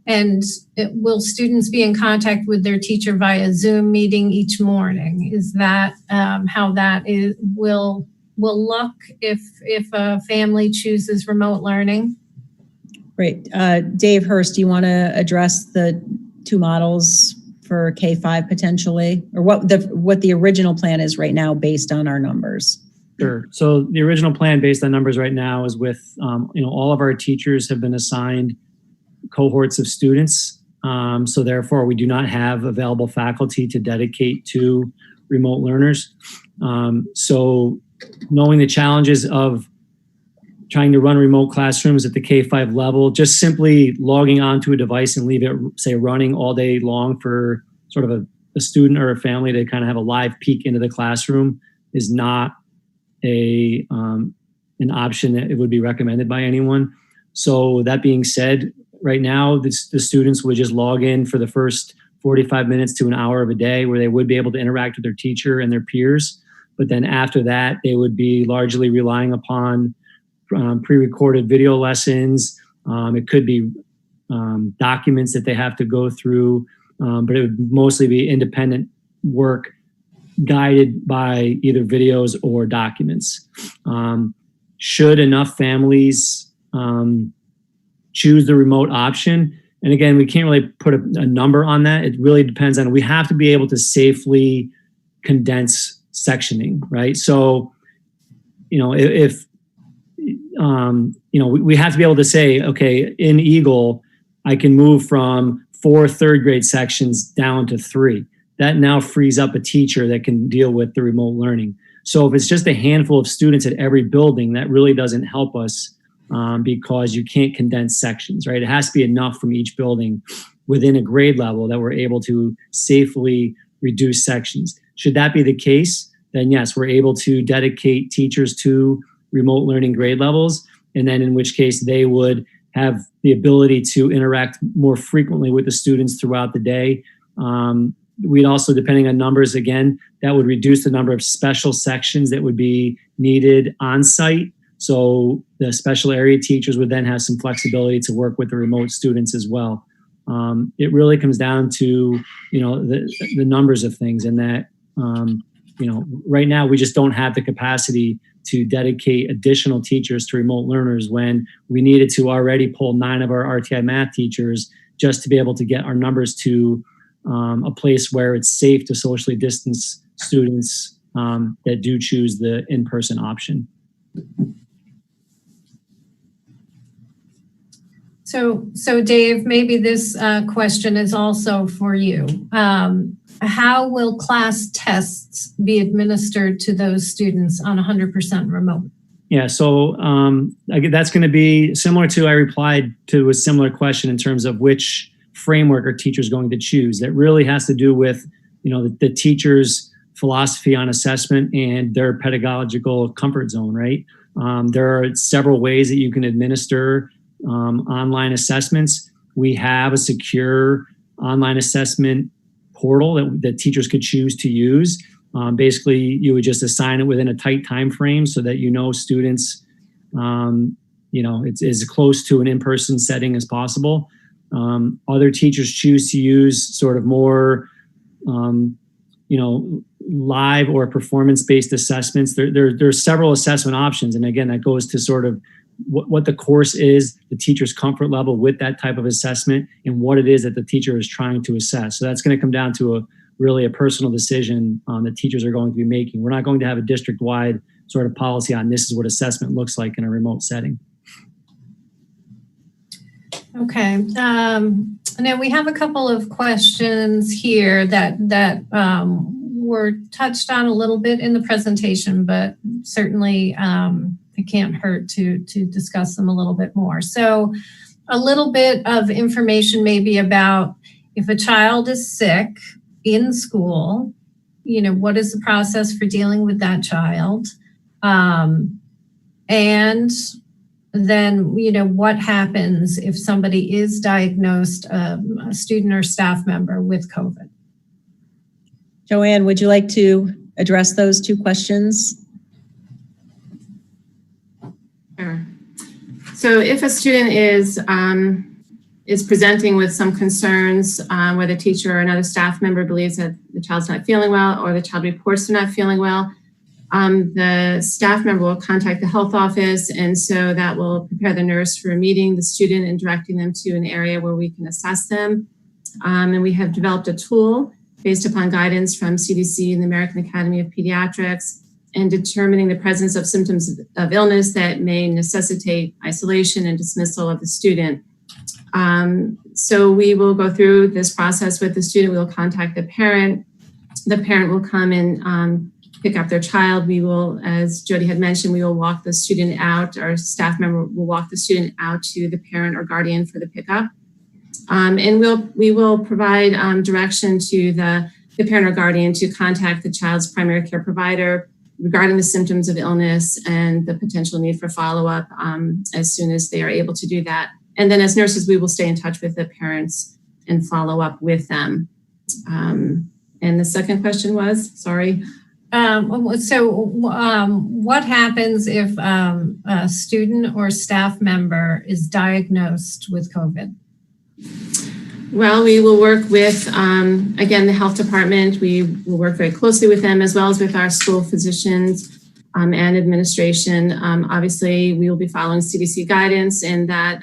and will students be in contact with their teacher via Zoom meeting each morning? Is that how that will look if a family chooses remote learning? Great. Dave Hurst, do you want to address the two models for K-5 potentially, or what the original plan is right now based on our numbers? Sure. So the original plan based on numbers right now is with, all of our teachers have been assigned cohorts of students. So therefore we do not have available faculty to dedicate to remote learners. So knowing the challenges of trying to run remote classrooms at the K-5 level, just simply logging onto a device and leave it, say, running all day long for sort of a student or a family to kind of have a live peek into the classroom is not an option that it would be recommended by anyone. So that being said, right now, the students would just log in for the first 45 minutes to an hour of a day where they would be able to interact with their teacher and their peers. But then after that, they would be largely relying upon pre-recorded video lessons. It could be documents that they have to go through, but it would mostly be independent work guided by either videos or documents. Should enough families choose the remote option, and again, we can't really put a number on that. It really depends on, we have to be able to safely condense sectioning, right? So, if we have to be able to say, okay, in Eagle, I can move from 4 third grade sections down to 3. That now frees up a teacher that can deal with the remote learning. So if it's just a handful of students at every building, that really doesn't help us because you can't condense sections, right? It has to be enough from each building within a grade level that we're able to safely reduce sections. Should that be the case, then yes, we're able to dedicate teachers to remote learning grade levels, and then in which case they would have the ability to interact more frequently with the students throughout the day. We'd also, depending on numbers, again, that would reduce the number of special sections that would be needed on site. So the special area teachers would then have some flexibility to work with the remote students as well. It really comes down to, the numbers of things, and that, right now we just don't have the capacity to dedicate additional teachers to remote learners when we needed to already pull 9 of our RTI math teachers just to be able to get our numbers to a place where it's safe to socially distance students that do choose the in-person option. So Dave, maybe this question is also for you. How will class tests be administered to those students on 100% remote? Yeah, so that's going to be similar to, I replied to a similar question in terms of which framework are teachers going to choose. That really has to do with, the teacher's philosophy on assessment and their pedagogical comfort zone, right? There are several ways that you can administer online assessments. We have a secure online assessment portal that teachers could choose to use. Basically, you would just assign it within a tight time frame so that students, it's as close to an in-person setting as possible. Other teachers choose to use sort of more, live or performance-based assessments. There's several assessment options, and again, that goes to sort of what the course is, the teacher's comfort level with that type of assessment, and what it is that the teacher is trying to assess. So that's going to come down to a personal decision that teachers are going to be making. We're not going to have a district-wide sort of policy on this is what assessment looks like in a remote setting. Okay. Now we have a couple of questions here that were touched on a little bit in the presentation, but certainly it can't hurt to discuss them a little bit more. So a little bit of information maybe about if a child is sick in school, what is the process for dealing with that child? And then, what happens if somebody is diagnosed, a student or staff member with COVID? Joanne, would you like to address those 2 questions? Sure. So if a student is presenting with some concerns, where the teacher or another staff member believes that the child's not feeling well, or the child reports they're not feeling well, the staff member will contact the health office, and so that will prepare the nurse for meeting the student and directing them to an area where we can assess them. And we have developed a tool based upon guidance from CDC and the American Academy of Pediatrics, and determining the presence of symptoms of illness that may necessitate isolation and dismissal of the student. So we will go through this process with the student. We will contact the parent. The parent will come and pick up their child. We will, as Jody had mentioned, we will walk the student out. Our staff member will walk the student out to the parent or guardian for the pickup. And we will provide direction to the parent or guardian to contact the child's primary care provider regarding the symptoms of illness and the potential need for follow-up as soon as they are able to do that. And then as nurses, we will stay in touch with the parents and follow up with them. And the second question was, sorry. What happens if a student or staff member is diagnosed with COVID? Well, we will work with, again, the health department. We will work very closely with them, as well as with our school physicians and administration. Obviously, we will be following CDC guidance, and that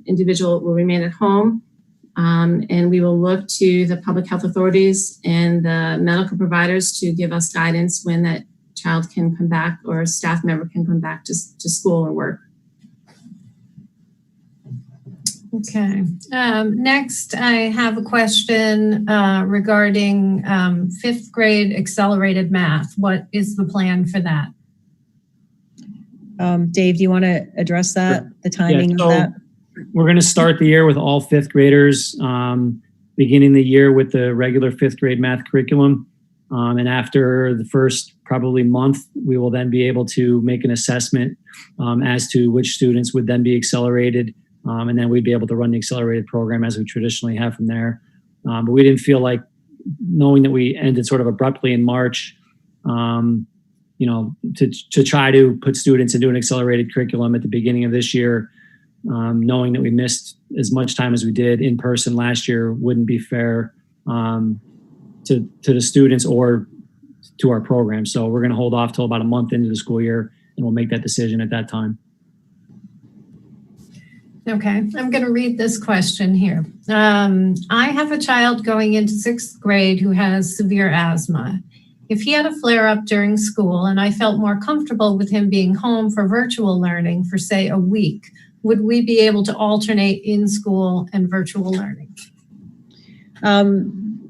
individual will remain at home. And we will look to the public health authorities and the medical providers to give us guidance when that child can come back or a staff member can come back to school or work. Okay. Next, I have a question regarding fifth grade accelerated math. What is the plan for that? Dave, do you want to address that, the timing of that? We're going to start the year with all fifth graders, beginning the year with the regular fifth grade math curriculum. And after the first probably month, we will then be able to make an assessment as to which students would then be accelerated. And then we'd be able to run the accelerated program as we traditionally have from there. But we didn't feel like, knowing that we ended sort of abruptly in March, to try to put students into an accelerated curriculum at the beginning of this year, knowing that we missed as much time as we did in person last year, wouldn't be fair to the students or to our program. So we're going to hold off till about a month into the school year, and we'll make that decision at that time. Okay, I'm going to read this question here. I have a child going into sixth grade who has severe asthma. If he had a flare-up during school and I felt more comfortable with him being home for virtual learning for, say, a week, would we be able to alternate in school and virtual learning?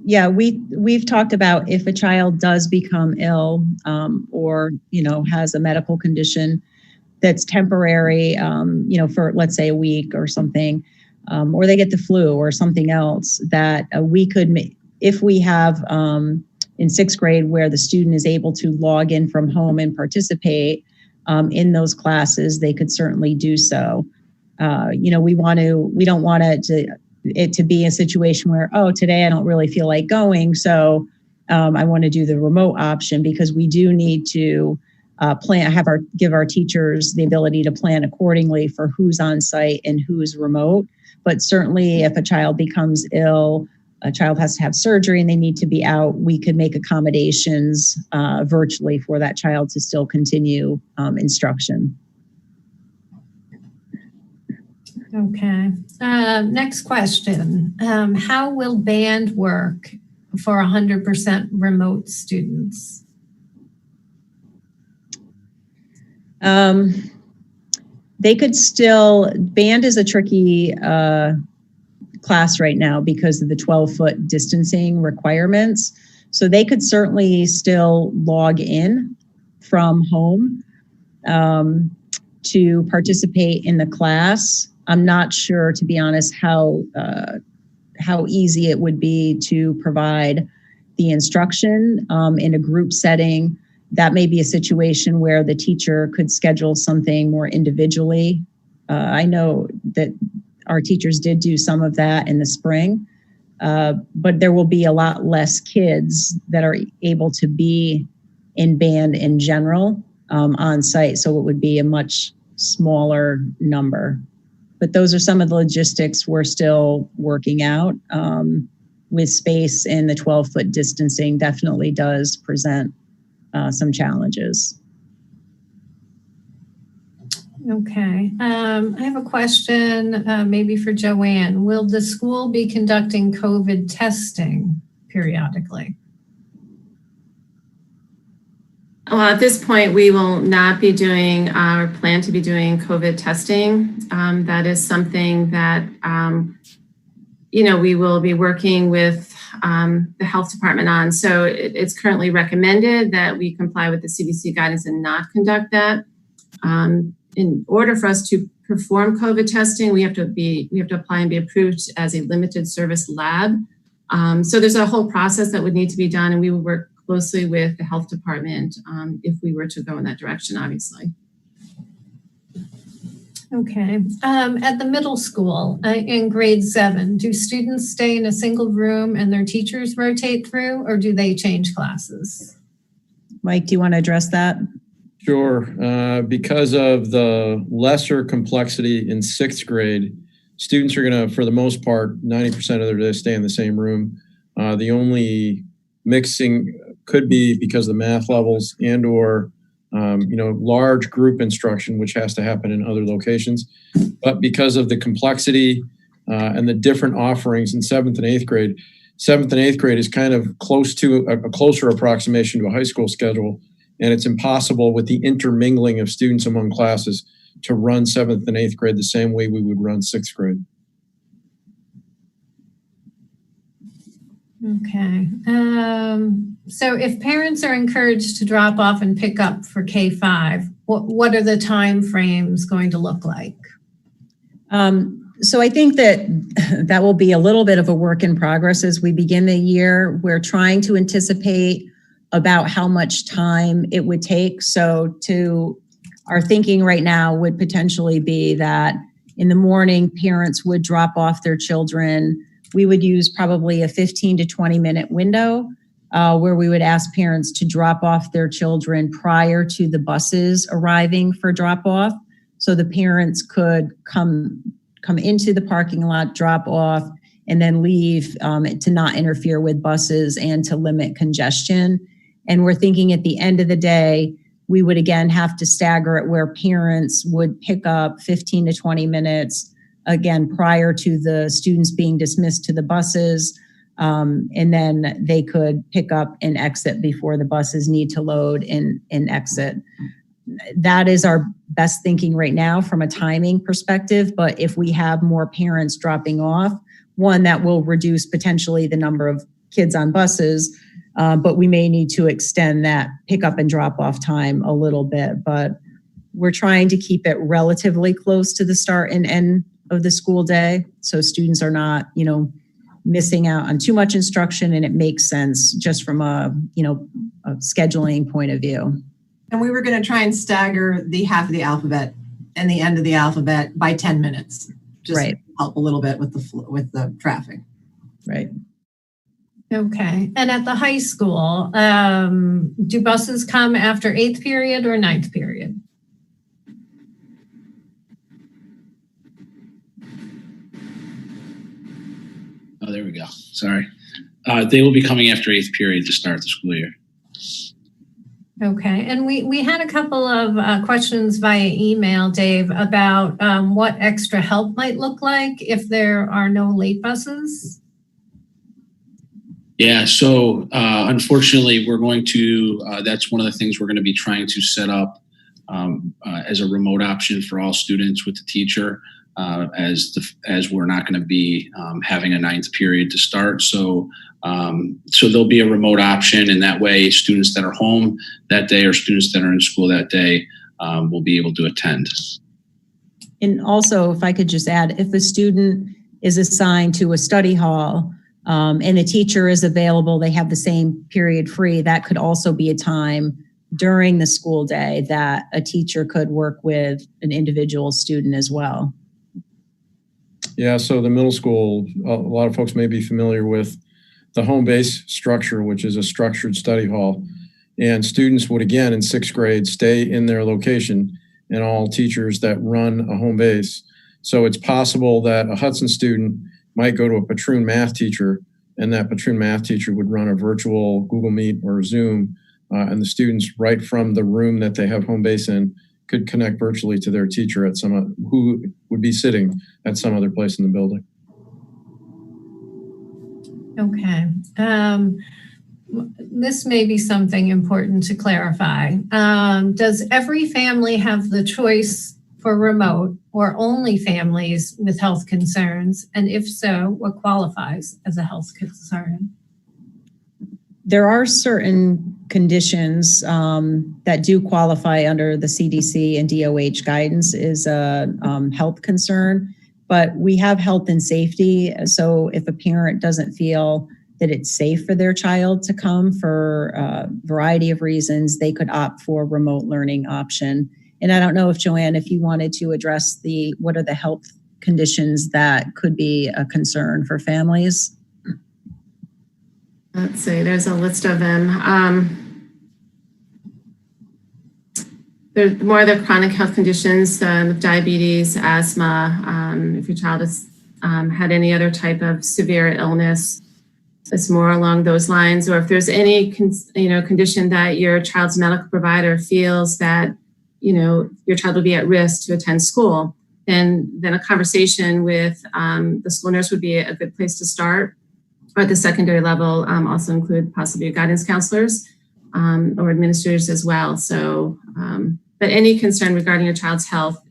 Yeah, we've talked about if a child does become ill or, has a medical condition that's temporary, for, let's say, a week or something, or they get the flu or something else, that we could, if we have in sixth grade where the student is able to log in from home and participate in those classes, they could certainly do so. We don't want it to be a situation where, today I don't really feel like going, so I want to do the remote option, because we do need to give our teachers the ability to plan accordingly for who's on site and who's remote. But certainly if a child becomes ill, a child has to have surgery and they need to be out, we could make accommodations virtually for that child to still continue instruction. Okay. Next question. How will band work for 100% remote students? They could still, band is a tricky class right now because of the 12-foot distancing requirements. So they could certainly still log in from home to participate in the class. I'm not sure, to be honest, how easy it would be to provide the instruction in a group setting. That may be a situation where the teacher could schedule something more individually. I know that our teachers did do some of that in the spring, but there will be a lot less kids that are able to be in band in general on site. So it would be a much smaller number. But those are some of the logistics we're still working out. With space, and the 12-foot distancing definitely does present some challenges. Okay. I have a question maybe for Joanne. Will the school be conducting COVID testing periodically? Well, at this point, we will not be doing or plan to be doing COVID testing. That is something that, we will be working with the health department on. So it's currently recommended that we comply with the CDC guidance and not conduct that. In order for us to perform COVID testing, we have to apply and be approved as a limited service lab. So there's a whole process that would need to be done, and we will work closely with the health department if we were to go in that direction, obviously. Okay. At the middle school in grade 7, do students stay in a single room and their teachers rotate through, or do they change classes? Mike, do you want to address that? Sure. Because of the lesser complexity in sixth grade, students are going to, for the most part, 90% of their day stay in the same room. The only mixing could be because of the math levels and or large group instruction, which has to happen in other locations. But because of the complexity and the different offerings in 7th and 8th grade, 7th and 8th grade is kind of close to a closer approximation to a high school schedule. And it's impossible with the intermingling of students among classes to run 7th and 8th grade the same way we would run 6th grade. Okay. So if parents are encouraged to drop off and pick up for K-5, what are the time frames going to look like? So I think that will be a little bit of a work in progress as we begin the year. We're trying to anticipate about how much time it would take. So our thinking right now would potentially be that in the morning, parents would drop off their children. We would use probably a 15 to 20 minute window where we would ask parents to drop off their children prior to the buses arriving for drop off. So the parents could come into the parking lot, drop off, and then leave to not interfere with buses and to limit congestion. And we're thinking at the end of the day, we would again have to stagger it where parents would pick up 15 to 20 minutes, again, prior to the students being dismissed to the buses. And then they could pick up and exit before the buses need to load and exit. That is our best thinking right now from a timing perspective. But if we have more parents dropping off, one, that will reduce potentially the number of kids on buses, but we may need to extend that pickup and drop off time a little bit. But we're trying to keep it relatively close to the start and end of the school day, so students are not, missing out on too much instruction, and it makes sense just from a scheduling point of view. And we were going to try and stagger the half of the alphabet and the end of the alphabet by 10 minutes, just Right. to help a little bit with the traffic. Right. Okay. And at the high school, do buses come after 8th period or 9th period? Oh, there we go. Sorry. They will be coming after 8th period to start the school year. Okay. And we had a couple of questions via email, Dave, about what extra help might look like if there are no late buses. Yeah, so unfortunately, we're going to, that's one of the things we're going to be trying to set up as a remote option for all students with the teacher, as we're not going to be having a 9th period to start. So there'll be a remote option, and that way students that are home that day or students that are in school that day will be able to attend. And also, if I could just add, if a student is assigned to a study hall and a teacher is available, they have the same period free, that could also be a time during the school day that a teacher could work with an individual student as well. Yeah, so the middle school, a lot of folks may be familiar with the home base structure, which is a structured study hall. And students would, again, in 6th grade, stay in their location, and all teachers that run a home base. So it's possible that a Hudson student might go to a Patroon math teacher, and that Patroon math teacher would run a virtual Google Meet or Zoom, and the students right from the room that they have home base in could connect virtually to their teacher at who would be sitting at some other place in the building. Okay. This may be something important to clarify. Does every family have the choice for remote, or only families with health concerns? And if so, what qualifies as a health concern? There are certain conditions that do qualify under the CDC and DOH guidance is a health concern, but we have health and safety. So if a parent doesn't feel that it's safe for their child to come for a variety of reasons, they could opt for a remote learning option. And I don't know if Joanne, if you wanted to address what are the health conditions that could be a concern for families? Let's see, there's a list of them. There's more of the chronic health conditions, diabetes, asthma, if your child has had any other type of severe illness, it's more along those lines. Or if there's any condition that your child's medical provider feels that your child will be at risk to attend school, then a conversation with the school nurse would be a good place to start. Or at the secondary level, also include possibly guidance counselors or administrators as well. So, but any concern regarding your child's health,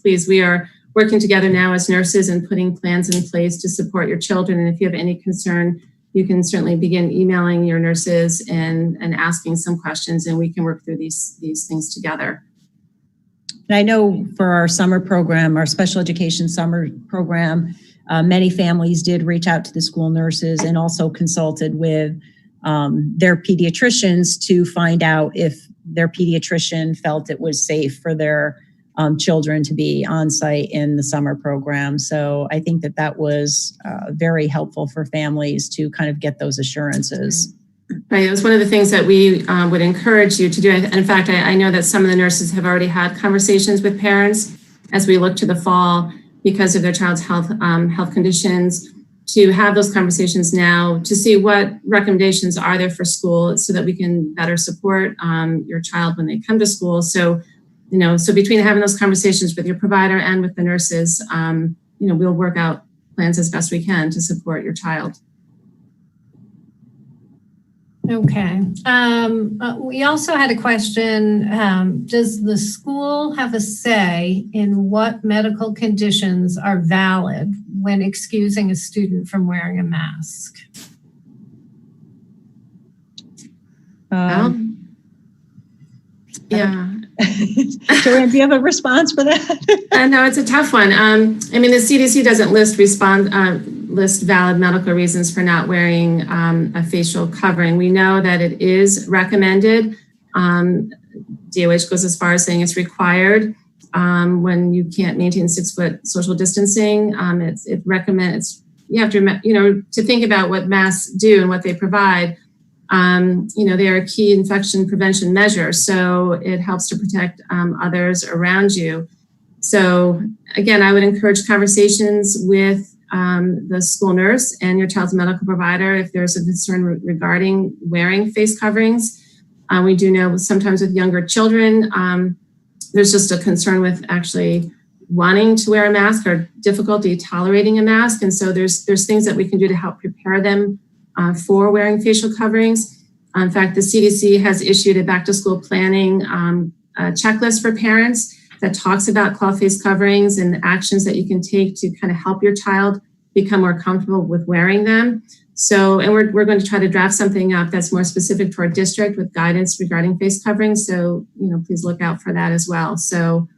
please, we are working together now as nurses and putting plans in place to support your children. And if you have any concern you can certainly begin emailing your nurses and asking some questions, and we can work through these things together. And I know for our summer program, our special education summer program, many families did reach out to the school nurses and also consulted with their pediatricians to find out if their pediatrician felt it was safe for their children to be on site in the summer program. So I think that was very helpful for families to kind of get those assurances. Right. It was one of the things that we would encourage you to do. In fact, I know that some of the nurses have already had conversations with parents as we look to the fall because of their child's health conditions, to have those conversations now to see what recommendations are there for school so that we can better support your child when they come to school. So, so between having those conversations with your provider and with the nurses, we'll work out plans as best we can to support your child. Okay. We also had a question. Does the school have a say in what medical conditions are valid when excusing a student from wearing a mask? Yeah. Joanne, do you have a response for that? No, it's a tough one. The CDC doesn't list valid medical reasons for not wearing a facial covering. We know that it is recommended. DOH goes as far as saying it's required when you can't maintain 6-foot social distancing. It recommends you have to think about what masks do and what they provide. They are a key infection prevention measure, so it helps to protect others around you. So again, I would encourage conversations with the school nurse and your child's medical provider if there's a concern regarding wearing face coverings. We do know sometimes with younger children, there's just a concern with actually wanting to wear a mask or difficulty tolerating a mask. And so there's things that we can do to help prepare them for wearing facial coverings. In fact, the CDC has issued a back to school planning checklist for parents that talks about cloth face coverings and the actions that you can take to kind of help your child become more comfortable with wearing them. So, and we're going to try to draft something up that's more specific to our district with guidance regarding face coverings. So, please look out for that as well. So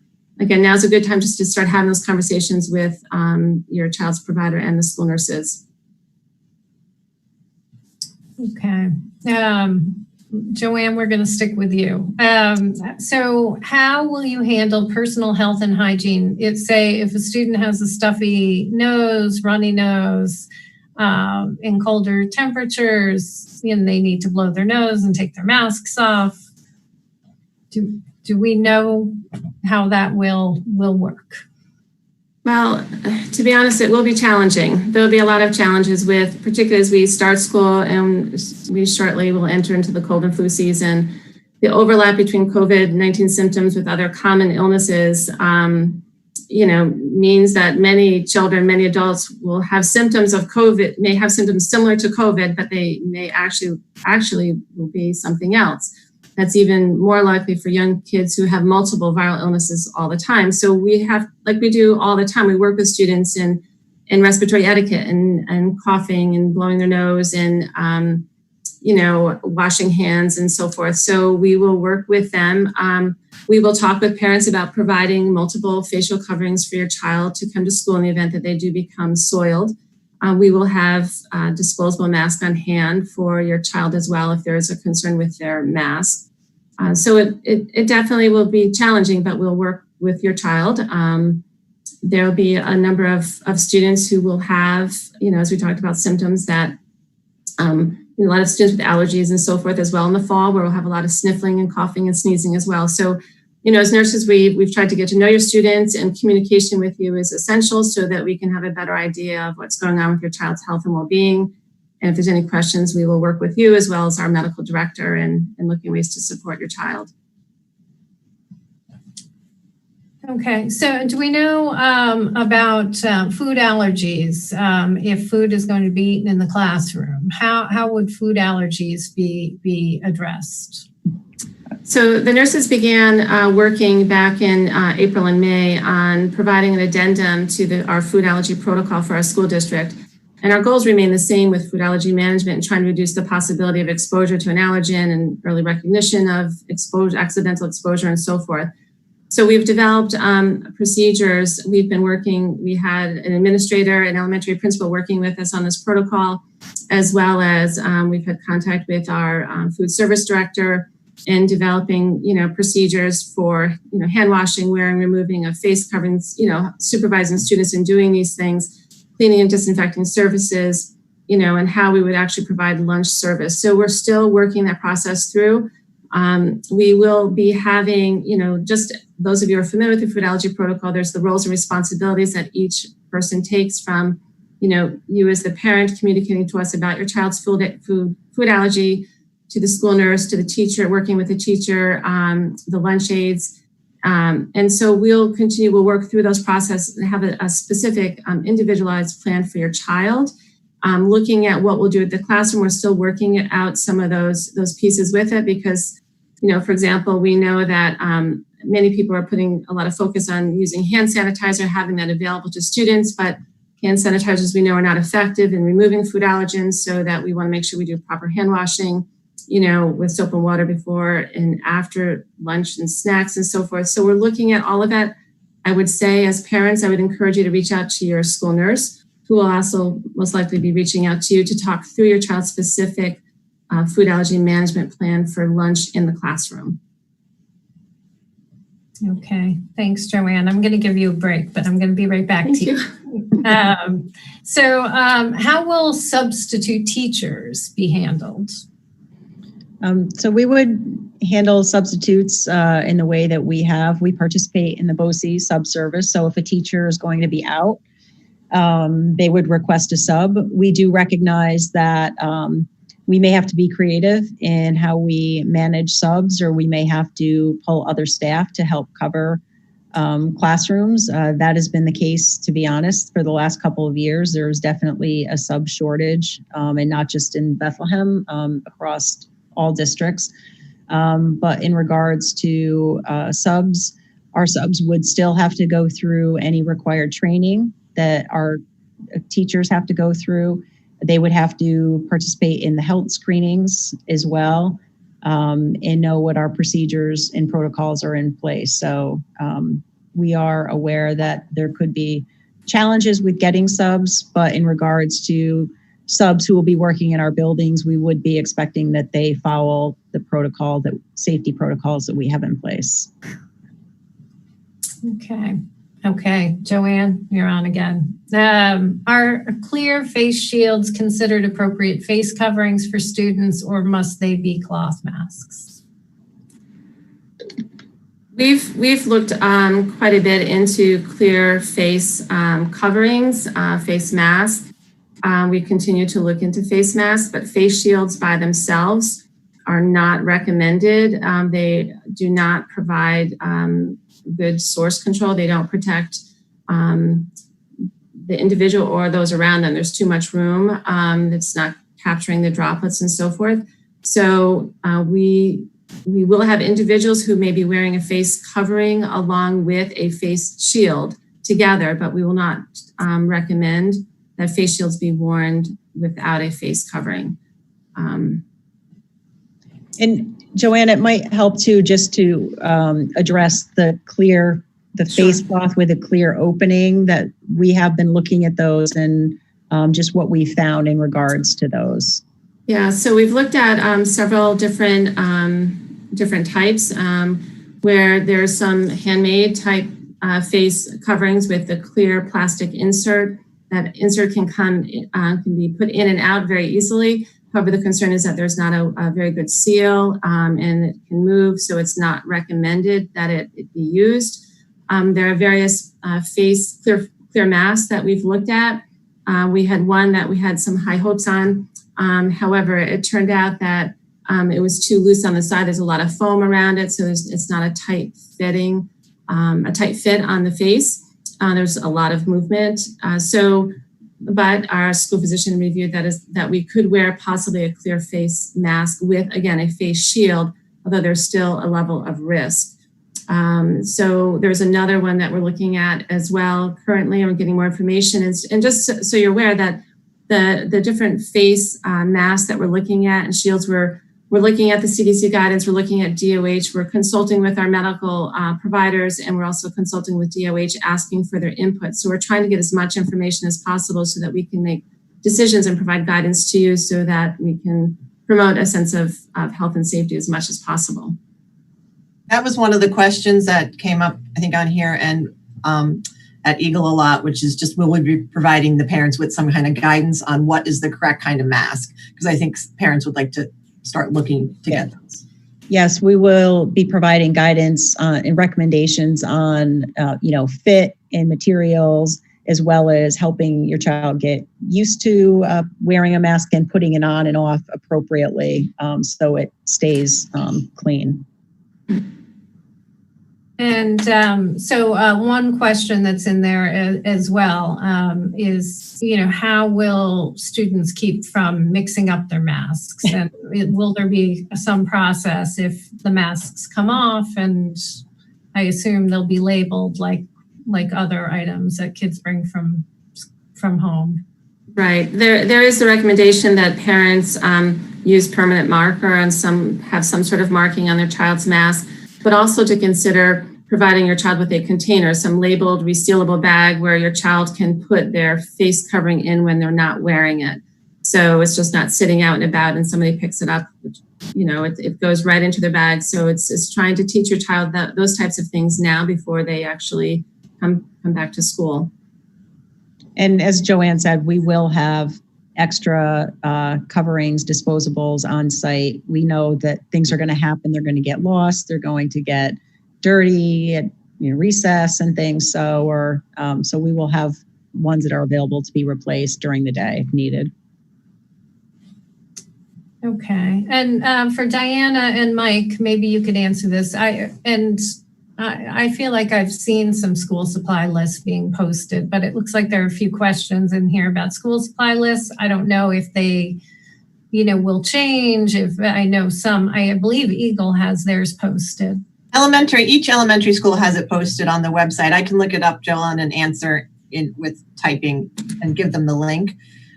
again, now's a good time just to start having those conversations with your child's provider and the school nurses. Okay. Joanne, we're going to stick with you. So how will you handle personal health and hygiene? Say if a student has a stuffy nose, runny nose, in colder temperatures, they need to blow their nose and take their masks off. Do we know how that will work? Well, to be honest, it will be challenging. There'll be a lot of challenges with, particularly as we start school and we shortly will enter into the cold and flu season. The overlap between COVID-19 symptoms with other common illnesses, means that many children, many adults will have symptoms of COVID, may have symptoms similar to COVID, but they may actually will be something else. That's even more likely for young kids who have multiple viral illnesses all the time. So we have, like we do all the time, we work with students in respiratory etiquette and coughing and blowing their nose and, washing hands and so forth. So we will work with them. We will talk with parents about providing multiple facial coverings for your child to come to school in the event that they do become soiled. We will have a disposable mask on hand for your child as well if there is a concern with their mask. So it definitely will be challenging, but we'll work with your child. There will be a number of students who will have, as we talked about, symptoms that a lot of students with allergies and so forth as well in the fall, where we'll have a lot of sniffling and coughing and sneezing as well. So, as nurses, we've tried to get to know your students, and communication with you is essential so that we can have a better idea of what's going on with your child's health and well-being. And if there's any questions, we will work with you as well as our medical director in looking at ways to support your child. Okay, so do we know about food allergies? If food is going to be eaten in the classroom, how would food allergies be addressed? So the nurses began working back in April and May on providing an addendum to our food allergy protocol for our school district. And our goals remain the same with food allergy management and trying to reduce the possibility of exposure to an allergen and early recognition of exposure, accidental exposure, and so forth. So we've developed procedures. We've been working, we had an administrator, an elementary principal working with us on this protocol, as well as we've had contact with our food service director in developing, procedures for, hand washing, wearing, removing of face coverings, supervising students in doing these things, cleaning and disinfecting surfaces, and how we would actually provide lunch service. So we're still working that process through. We will be having, just those of you who are familiar with the food allergy protocol, there's the roles and responsibilities that each person takes from, you as the parent communicating to us about your child's food allergy, to the school nurse, to the teacher, working with the teacher, the lunch aides. And so we'll work through those processes and have a specific individualized plan for your child. Looking at what we'll do at the classroom, we're still working out some of those pieces with it because, for example, we know that many people are putting a lot of focus on using hand sanitizer, having that available to students, but hand sanitizers we know are not effective in removing food allergens, so that we want to make sure we do proper hand washing, with soap and water before and after lunch and snacks and so forth. So we're looking at all of that. I would say as parents, I would encourage you to reach out to your school nurse, who will also most likely be reaching out to you to talk through your child's specific food allergy management plan for lunch in the classroom. Okay, thanks, Joanne. I'm going to give you a break, but I'm going to be right back to you. So how will substitute teachers be handled? So we would handle substitutes in the way that we have. We participate in the BCSD sub-service. So if a teacher is going to be out, they would request a sub. We do recognize that we may have to be creative in how we manage subs, or we may have to pull other staff to help cover classrooms. That has been the case, to be honest, for the last couple of years. There's definitely a sub shortage, and not just in Bethlehem, across all districts. But in regards to subs, our subs would still have to go through any required training that our teachers have to go through. They would have to participate in the health screenings as well, and know what our procedures and protocols are in place. So we are aware that there could be challenges with getting subs, but in regards to subs who will be working in our buildings, we would be expecting that they follow the protocol, the safety protocols that we have in place. Okay, Joanne, you're on again. Are clear face shields considered appropriate face coverings for students, or must they be cloth masks? We've looked quite a bit into clear face coverings, face masks. We continue to look into face masks, but face shields by themselves are not recommended. They do not provide good source control. They don't protect the individual or those around them. There's too much room. It's not capturing the droplets and so forth. So we will have individuals who may be wearing a face covering along with a face shield together, but we will not recommend that face shields be worn without a face covering. And Joanne, it might help too, just to address the face cloth with a clear opening, that we have been looking at those and just what we found in regards to those. Yeah, so we've looked at several different types where there's some handmade type face coverings with the clear plastic insert. That insert can be put in and out very easily. However, the concern is that there's not a very good seal and it can move, so it's not recommended that it be used. There are various face clear masks that we've looked at. We had one that we had some high hopes on. However, it turned out that it was too loose on the side. There's a lot of foam around it, so it's not a tight fit on the face. There's a lot of movement. But our school physician reviewed that we could wear possibly a clear face mask with, again, a face shield, although there's still a level of risk. So there's another one that we're looking at as well currently. We're getting more information. And just so you're aware that the different face masks that we're looking at and shields, we're looking at the CDC guidance, we're looking at DOH, we're consulting with our medical providers, and we're also consulting with DOH asking for their input. So we're trying to get as much information as possible so that we can make decisions and provide guidance to you so that we can promote a sense of health and safety as much as possible. That was one of the questions that came up, I think, on here and at Eagle a lot, which is just, will we be providing the parents with some kind of guidance on what is the correct kind of mask? Because I think parents would like to start looking to get those. Yes, we will be providing guidance and recommendations on, fit and materials, as well as helping your child get used to wearing a mask and putting it on and off appropriately so it stays clean. And so one question that's in there as well is, how will students keep from mixing up their masks? And will there be some process if the masks come off? And I assume they'll be labeled like other items that kids bring from home. Right. There is a recommendation that parents use permanent marker and have some sort of marking on their child's mask, but also to consider providing your child with a container, some labeled resealable bag where your child can put their face covering in when they're not wearing it. So it's just not sitting out and about and somebody picks it up, it goes right into their bag. So it's trying to teach your child those types of things now before they actually come back to school. And as Joanne said, we will have extra coverings, disposables on site. We know that things are going to happen. They're going to get lost. They're going to get dirty at recess and things. So we will have ones that are available to be replaced during the day if needed. Okay. And for Diana and Mike, maybe you could answer this. I feel like I've seen some school supply lists being posted, but it looks like there are a few questions in here about school supply lists. I don't know if they, will change. If I know some, I believe Eagle has theirs posted. Each elementary school has it posted on the website. I can look it up, Joellen, and answer with typing and give them the link.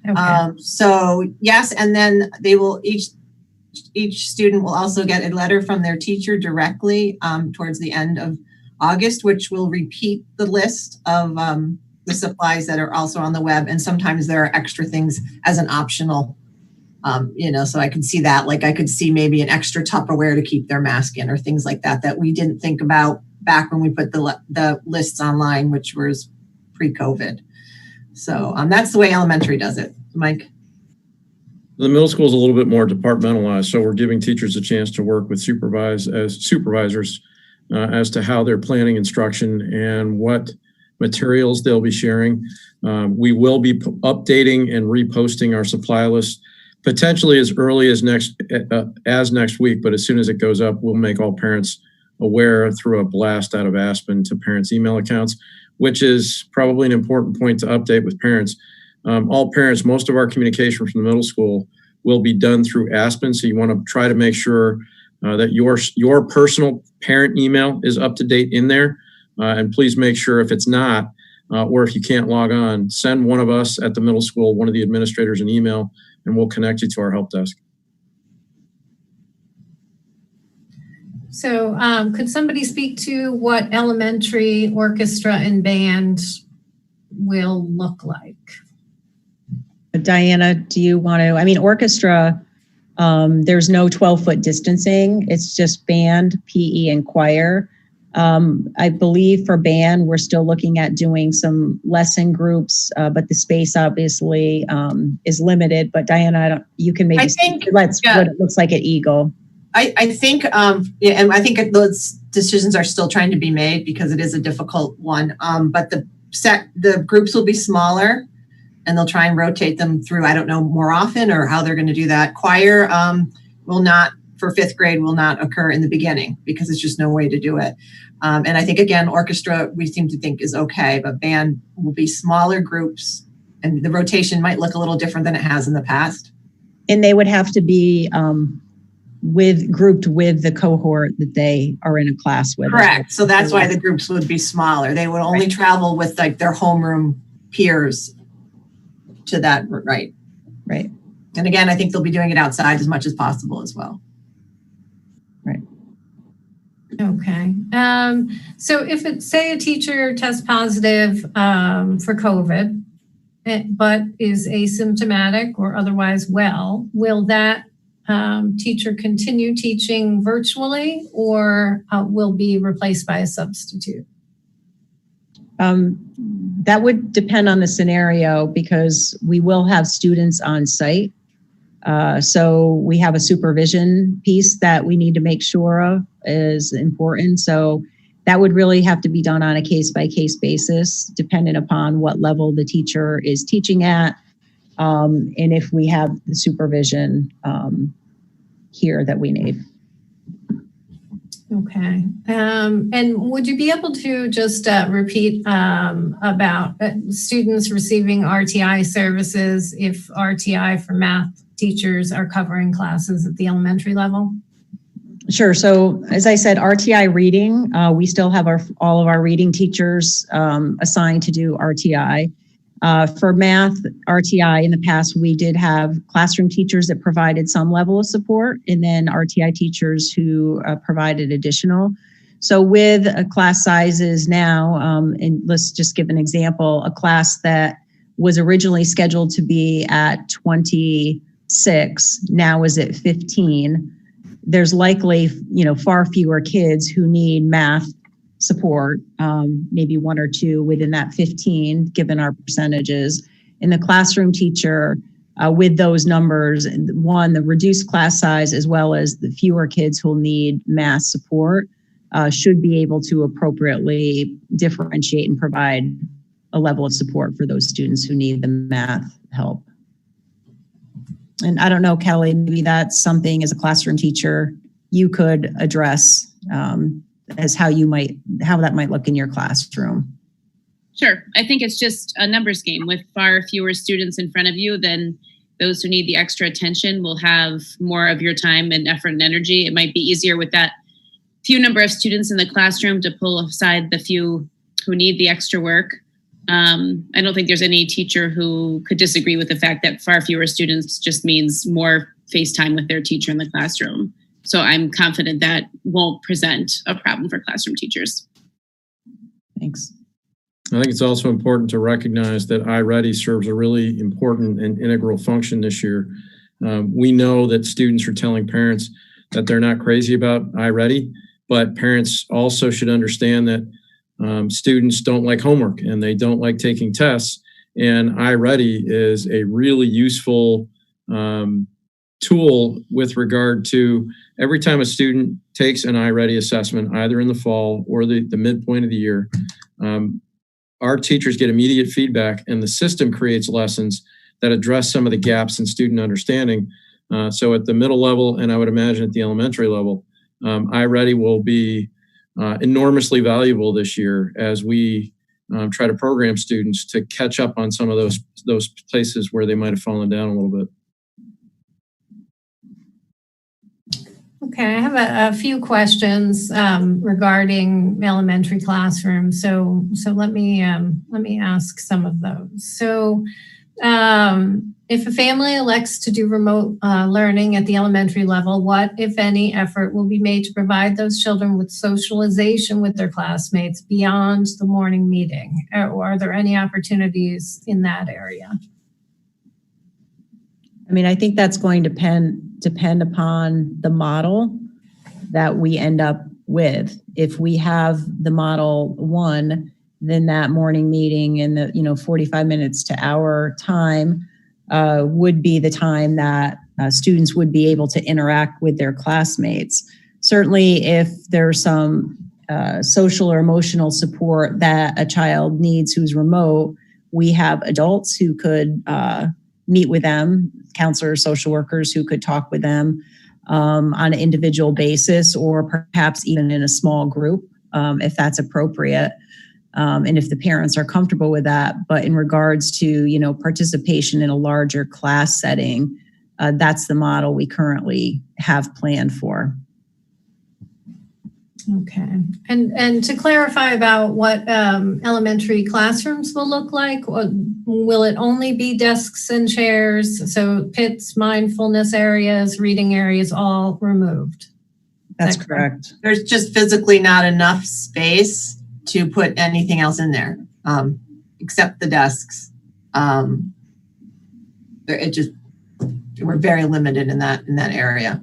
Okay. So yes, and then they will each student will also get a letter from their teacher directly towards the end of August, which will repeat the list of the supplies that are also on the web. And sometimes there are extra things as an optional, so I could see that, like I could see maybe an extra Tupperware to keep their mask in or things like that we didn't think about back when we put the lists online, which was pre-COVID. So that's the way elementary does it. Mike? The middle school is a little bit more departmentalized, so we're giving teachers a chance to work with supervisors as to how they're planning instruction and what materials they'll be sharing. We will be updating and reposting our supply list potentially as early as next week, but as soon as it goes up, we'll make all parents aware through a blast out of Aspen to parents' email accounts, which is probably an important point to update with parents. All parents, most of our communication from the middle school will be done through Aspen. So you want to try to make sure that your personal parent email is up to date in there. And please make sure if it's not, or if you can't log on, send one of us at the middle school, one of the administrators, an email, and we'll connect you to our help desk. So could somebody speak to what elementary orchestra and band will look like? Diana, do you want to, orchestra, there's no 12-foot distancing. It's just band, PE, and choir. I believe for band, we're still looking at doing some lesson groups, but the space obviously is limited. But Diana, you can maybe what it looks like at Eagle. I think, and I think those decisions are still trying to be made because it is a difficult one. But the groups will be smaller, and they'll try and rotate them through, I don't know, more often or how they're going to do that. Choir will not, for fifth grade, will not occur in the beginning because it's just no way to do it. And I think, again, orchestra, we seem to think is okay, but band will be smaller groups and the rotation might look a little different than it has in the past. And they would have to be grouped with the cohort that they are in a class with. Correct. So that's why the groups would be smaller. They would only travel with like their homeroom peers to that, right? Right. And again, I think they'll be doing it outside as much as possible as well. Right. Okay. So if it, say a teacher tests positive for COVID, but is asymptomatic or otherwise well, will that teacher continue teaching virtually or will be replaced by a substitute? That would depend on the scenario because we will have students on site. So we have a supervision piece that we need to make sure of is important. So that would really have to be done on a case-by-case basis, depending upon what level the teacher is teaching at, and if we have the supervision here that we need. Okay. And would you be able to just repeat about students receiving RTI services if RTI for math teachers are covering classes at the elementary level? Sure. So as I said, RTI reading, we still have all of our reading teachers assigned to do RTI. For math, RTI in the past, we did have classroom teachers that provided some level of support and then RTI teachers who provided additional. So with class sizes now, and let's just give an example, a class that was originally scheduled to be at 26, now is at 15. There's likely, far fewer kids who need math support, maybe one or two within that 15, given our percentages. And the classroom teacher, with those numbers, one, the reduced class size, as well as the fewer kids who'll need math support, should be able to appropriately differentiate and provide a level of support for those students who need the math help. And I don't know, Kelly, maybe that's something as a classroom teacher you could address as how that might look in your classroom. Sure. I think it's just a numbers game. With far fewer students in front of you, then those who need the extra attention will have more of your time and effort and energy. It might be easier with that few number of students in the classroom to pull aside the few who need the extra work. I don't think there's any teacher who could disagree with the fact that far fewer students just means more face time with their teacher in the classroom. So I'm confident that won't present a problem for classroom teachers. Thanks. I think it's also important to recognize that iReady serves a really important and integral function this year. We know that students are telling parents that they're not crazy about iReady, but parents also should understand that students don't like homework and they don't like taking tests. And iReady is a really useful tool with regard to every time a student takes an iReady assessment, either in the fall or the midpoint of the year, our teachers get immediate feedback and the system creates lessons that address some of the gaps in student understanding. So at the middle level, and I would imagine at the elementary level, iReady will be enormously valuable this year as we try to program students to catch up on some of those places where they might have fallen down a little bit. Okay, I have a few questions regarding elementary classrooms. So let me ask some of those. So if a family elects to do remote learning at the elementary level, what, if any, effort will be made to provide those children with socialization with their classmates beyond the morning meeting? Or are there any opportunities in that area? I mean, I think that's going to depend upon the model that we end up with. If we have the model 1, then that morning meeting and the 45 minutes to hour time would be the time that students would be able to interact with their classmates. Certainly, if there's some social or emotional support that a child needs who's remote, we have adults who could meet with them, counselors, social workers who could talk with them on an individual basis or perhaps even in a small group if that's appropriate. And if the parents are comfortable with that. But in regards to, participation in a larger class setting, that's the model we currently have planned for. Okay. And to clarify about what elementary classrooms will look like, will it only be desks and chairs? So pits, mindfulness areas, reading areas, all removed? That's correct. There's just physically not enough space to put anything else in there, except the desks. We're very limited in that area.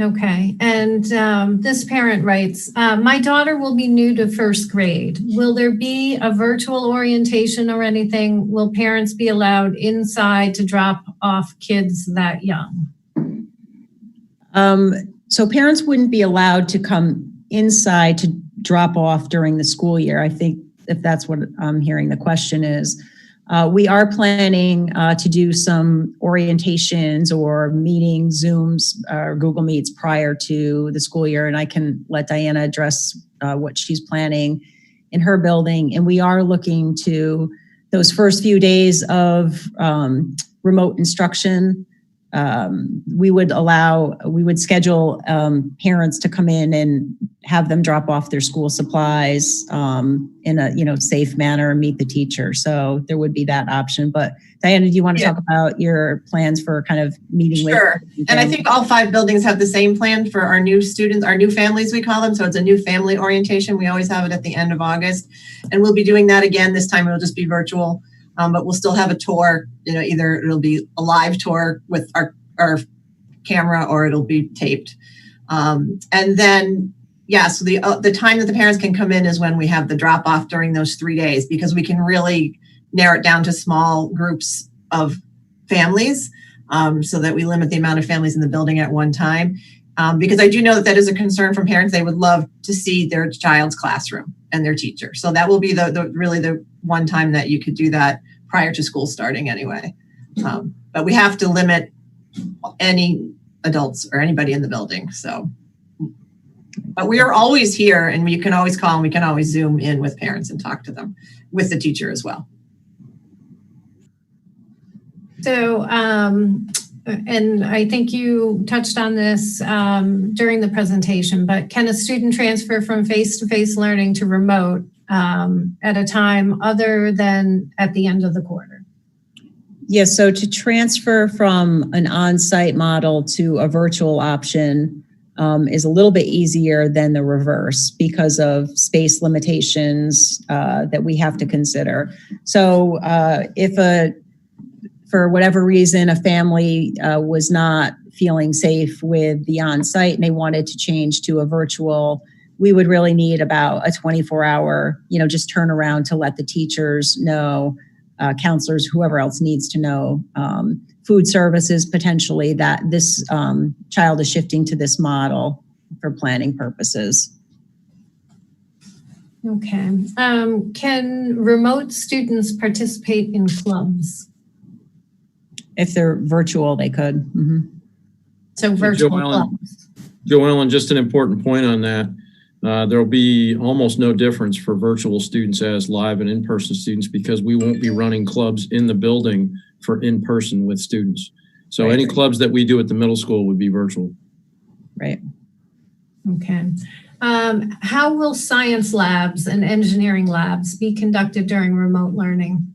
Okay. And this parent writes, my daughter will be new to first grade. Will there be a virtual orientation or anything? Will parents be allowed inside to drop off kids that young? So parents wouldn't be allowed to come inside to drop off during the school year. I think if that's what I'm hearing the question is. We are planning to do some orientations or meetings, Zooms, or Google Meets prior to the school year, and I can let Diana address what she's planning in her building. And we are looking to those first few days of remote instruction. We would schedule parents to come in and have them drop off their school supplies in a safe manner and meet the teacher. So there would be that option. But Diana, do you want to talk about your plans for kind of meeting with? Sure. And I think all 5 buildings have the same plan for our new students, our new families, we call them. So it's a new family orientation. We always have it at the end of August. And we'll be doing that again. This time it'll just be virtual. But we'll still have a tour, either it'll be a live tour with our camera or it'll be taped. And then, so the time that the parents can come in is when we have the drop off during those 3 days, because we can really narrow it down to small groups of families so that we limit the amount of families in the building at one time. Because I do know that is a concern from parents. They would love to see their child's classroom and their teacher. So that will be really the one time that you could do that prior to school starting anyway. But we have to limit any adults or anybody in the building. So, but we are always here, and you can always call and we can always Zoom in with parents and talk to them with the teacher as well. So, and I think you touched on this during the presentation, but can a student transfer from face-to-face learning to remote at a time other than at the end of the quarter? Yes, so to transfer from an on-site model to a virtual option is a little bit easier than the reverse because of space limitations that we have to consider. So if for whatever reason, a family was not feeling safe with the on-site and they wanted to change to a virtual, we would really need about a 24-hour, just turnaround to let the teachers know, counselors, whoever else needs to know, food services potentially, that this child is shifting to this model for planning purposes. Okay. Can remote students participate in clubs? If they're virtual, they could. Mm-hmm. So virtual clubs. Joellen, just an important point on that. There will be almost no difference for virtual students as live and in-person students because we won't be running clubs in the building for in-person with students. So any clubs that we do at the middle school would be virtual. Right. Okay. How will science labs and engineering labs be conducted during remote learning?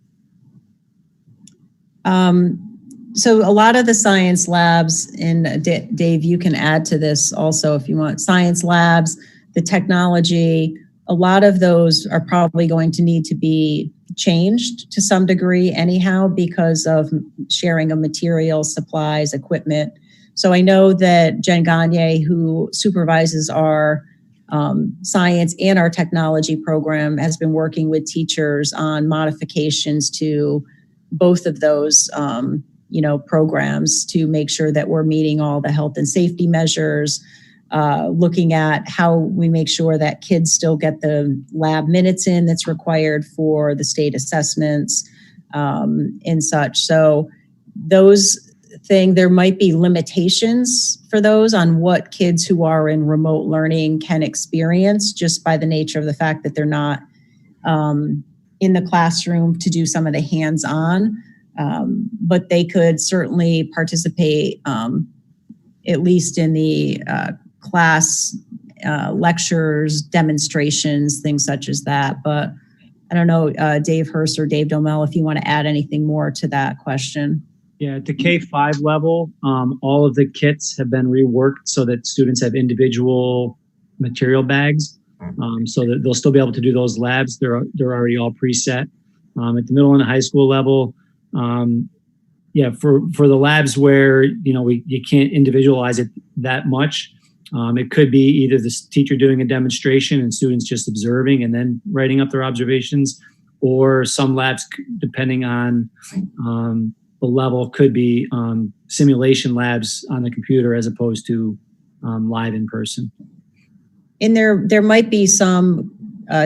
So a lot of the science labs, and Dave, you can add to this also if you want, science labs, the technology, a lot of those are probably going to need to be changed to some degree anyhow because of sharing of materials, supplies, equipment. So I know that Jen Gagne, who supervises our science and our technology program, has been working with teachers on modifications to both of those programs to make sure that we're meeting all the health and safety measures, looking at how we make sure that kids still get the lab minutes in that's required for the state assessments and such. So there might be limitations for those on what kids who are in remote learning can experience just by the nature of the fact that they're not in the classroom to do some of the hands-on. But they could certainly participate at least in the class lectures, demonstrations, things such as that. But I don't know, Dave Hurst or Dave Domel, if you want to add anything more to that question. Yeah, at the K-5 level, all of the kits have been reworked so that students have individual material bags, so that they'll still be able to do those labs. They're already all preset. At the middle and high school level, yeah, for the labs where you can't individualize it that much, it could be either the teacher doing a demonstration and students just observing and then writing up their observations, or some labs, depending on the level, could be simulation labs on the computer as opposed to live in person. And there might be some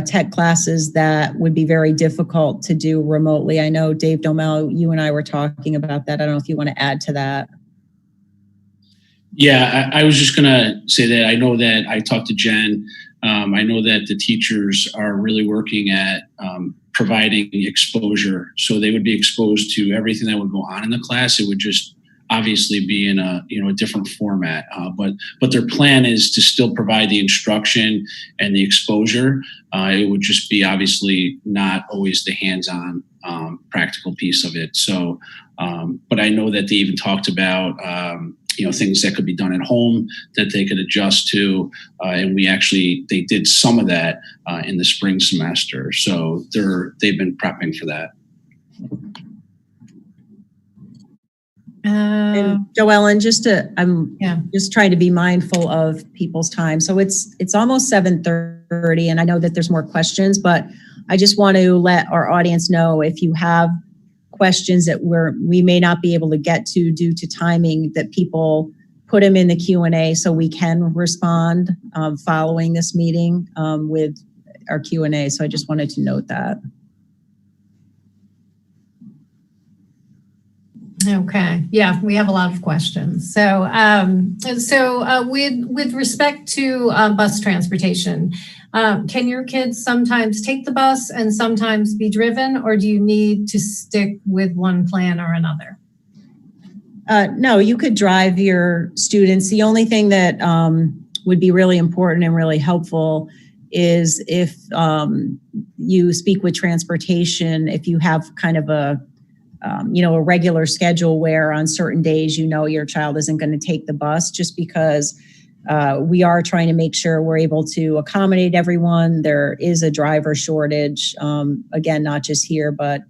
tech classes that would be very difficult to do remotely. I know, Dave Domel, you and I were talking about that. I don't know if you want to add to that. Yeah, I was just going to say that I know that I talked to Jen. I know that the teachers are really working at providing exposure. So they would be exposed to everything that would go on in the class. It would just obviously be in a different format. But their plan is to still provide the instruction and the exposure. It would just be obviously not always the hands-on practical piece of it. So, but I know that they even talked about things that could be done at home that they could adjust to. And they did some of that in the spring semester. So they've been prepping for that. And Joellen, I'm just trying to be mindful of people's time. So it's almost 7:30, and I know that there's more questions, but I just want to let our audience know, if you have questions that we may not be able to get to due to timing, that people put them in the Q&A so we can respond following this meeting with our Q&A. So I just wanted to note that. Okay. Yeah, we have a lot of questions. So, with respect to bus transportation, can your kids sometimes take the bus and sometimes be driven, or do you need to stick with one plan or another? No, you could drive your students. The only thing that would be really important and really helpful is if you speak with transportation, if you have kind of a regular schedule where on certain days, your child isn't going to take the bus, just because we are trying to make sure we're able to accommodate everyone. There is a driver shortage, again, not just here, but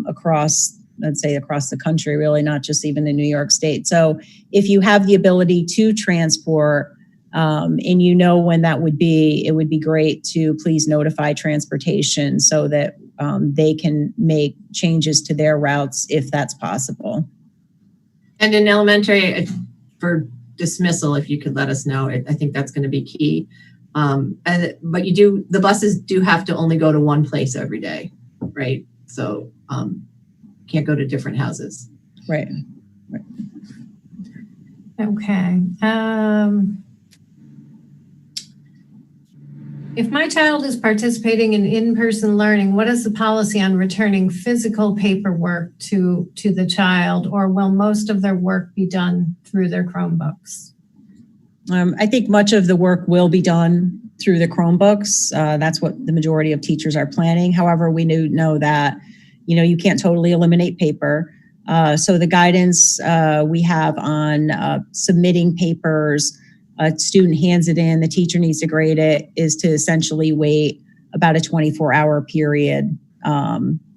across the country, really, not just even in New York State. So if you have the ability to transport and when that would be, it would be great to please notify transportation so that they can make changes to their routes if that's possible. And in elementary, for dismissal, if you could let us know, I think that's going to be key. But the buses do have to only go to one place every day, right? So can't go to different houses. Right. Okay. If my child is participating in in-person learning, what is the policy on returning physical paperwork to the child, or will most of their work be done through their Chromebooks? I think much of the work will be done through the Chromebooks. That's what the majority of teachers are planning. However, we know that, you can't totally eliminate paper. So the guidance we have on submitting papers, a student hands it in, the teacher needs to grade it, is to essentially wait about a 24-hour period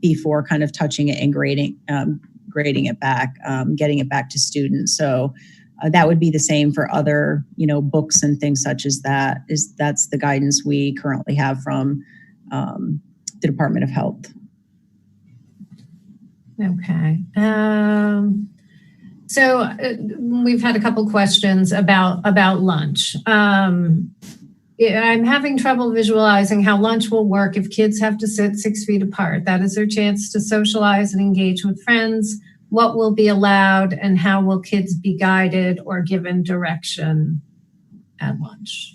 before kind of touching it and grading it back, getting it back to students. So that would be the same for other, books and things such as that. That's the guidance we currently have from the Department of Health. Okay. So we've had a couple questions about lunch. I'm having trouble visualizing how lunch will work if kids have to sit 6 feet apart. That is their chance to socialize and engage with friends. What will be allowed, and how will kids be guided or given direction at lunch?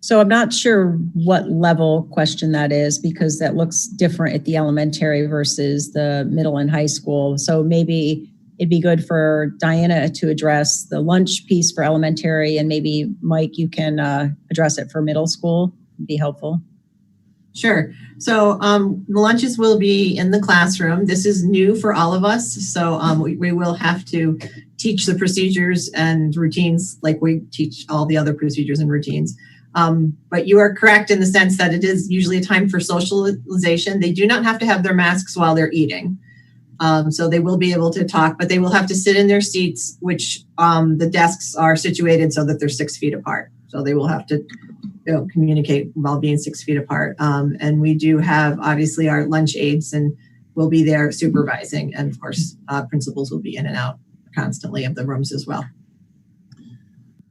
So I'm not sure what level question that is, because that looks different at the elementary versus the middle and high school. So maybe it'd be good for Diana to address the lunch piece for elementary, and maybe Mike, you can address it for middle school. It'd be helpful. Sure. So the lunches will be in the classroom. This is new for all of us. So we will have to teach the procedures and routines like we teach all the other procedures and routines. But you are correct in the sense that it is usually a time for socialization. They do not have to have their masks while they're eating. So they will be able to talk, but they will have to sit in their seats, which the desks are situated so that they're 6 feet apart. So they will have to communicate while being 6 feet apart. And we do have obviously our lunch aides, and we'll be there supervising. And of course, principals will be in and out constantly of the rooms as well.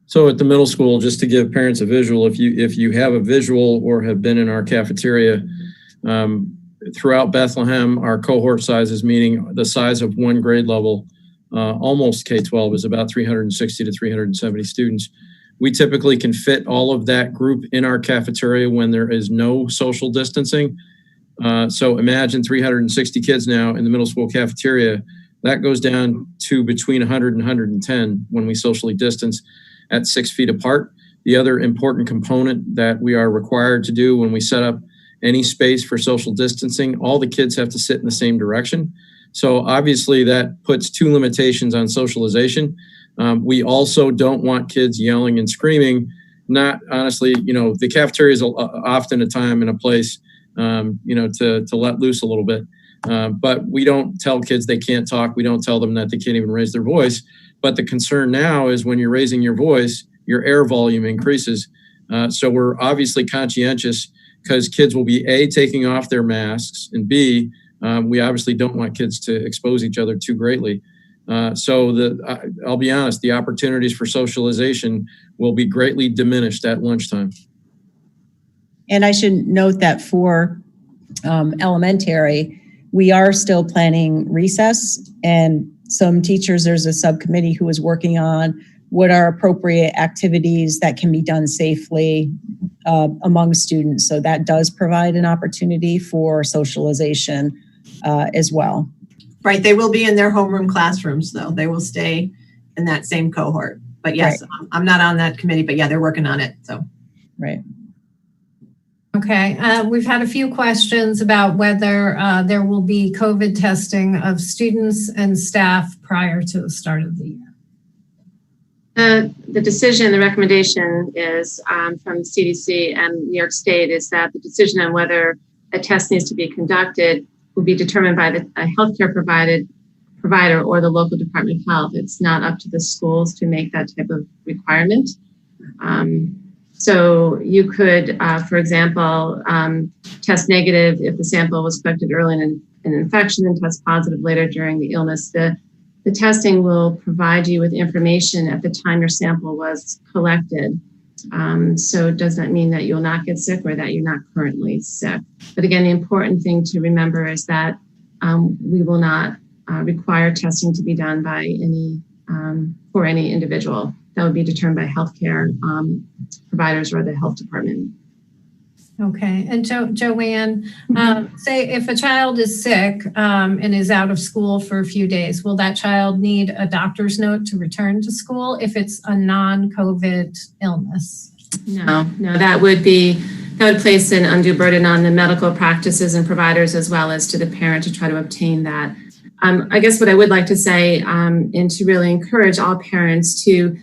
So at the middle school, just to give parents a visual, if you have a visual or have been in our cafeteria, throughout Bethlehem, our cohort sizes, meaning the size of one grade level, almost K-12, is about 360 to 370 students. We typically can fit all of that group in our cafeteria when there is no social distancing. So imagine 360 kids now in the middle school cafeteria. That goes down to between 100 and 110 when we socially distance at 6 feet apart. The other important component that we are required to do when we set up any space for social distancing, all the kids have to sit in the same direction. So obviously that puts two limitations on socialization. We also don't want kids yelling and screaming. Not honestly, the cafeteria is often a time and a place, to let loose a little bit. But we don't tell kids they can't talk. We don't tell them that they can't even raise their voice. But the concern now is when you're raising your voice, your air volume increases. So we're obviously conscientious because kids will be A, taking off their masks, and B, we obviously don't want kids to expose each other too greatly. So I'll be honest, the opportunities for socialization will be greatly diminished at lunchtime. And I should note that for elementary, we are still planning recess, and some teachers, there's a subcommittee who is working on what are appropriate activities that can be done safely among students. So that does provide an opportunity for socialization as well. Right. They will be in their homeroom classrooms, though. They will stay in that same cohort. But yes, right. I'm not on that committee, but yeah, they're working on it. So, right. Okay. We've had a few questions about whether there will be COVID testing of students and staff prior to the start of the year. The decision, the recommendation is from CDC and New York State is that the decision on whether a test needs to be conducted will be determined by the healthcare provider or the local Department of Health. It's not up to the schools to make that type of requirement. So you could, for example, test negative if the sample was collected early in an infection and test positive later during the illness. The testing will provide you with information at the time your sample was collected. So it does not mean that you'll not get sick or that you're not currently sick. But again, the important thing to remember is that we will not require testing to be done by for any individual. That would be determined by healthcare providers or the health department. Okay. And Joanne, say if a child is sick and is out of school for a few days, will that child need a doctor's note to return to school if it's a non-COVID illness? No, that would place an undue burden on the medical practices and providers as well as to the parent to try to obtain that. I guess what I would like to say and to really encourage all parents to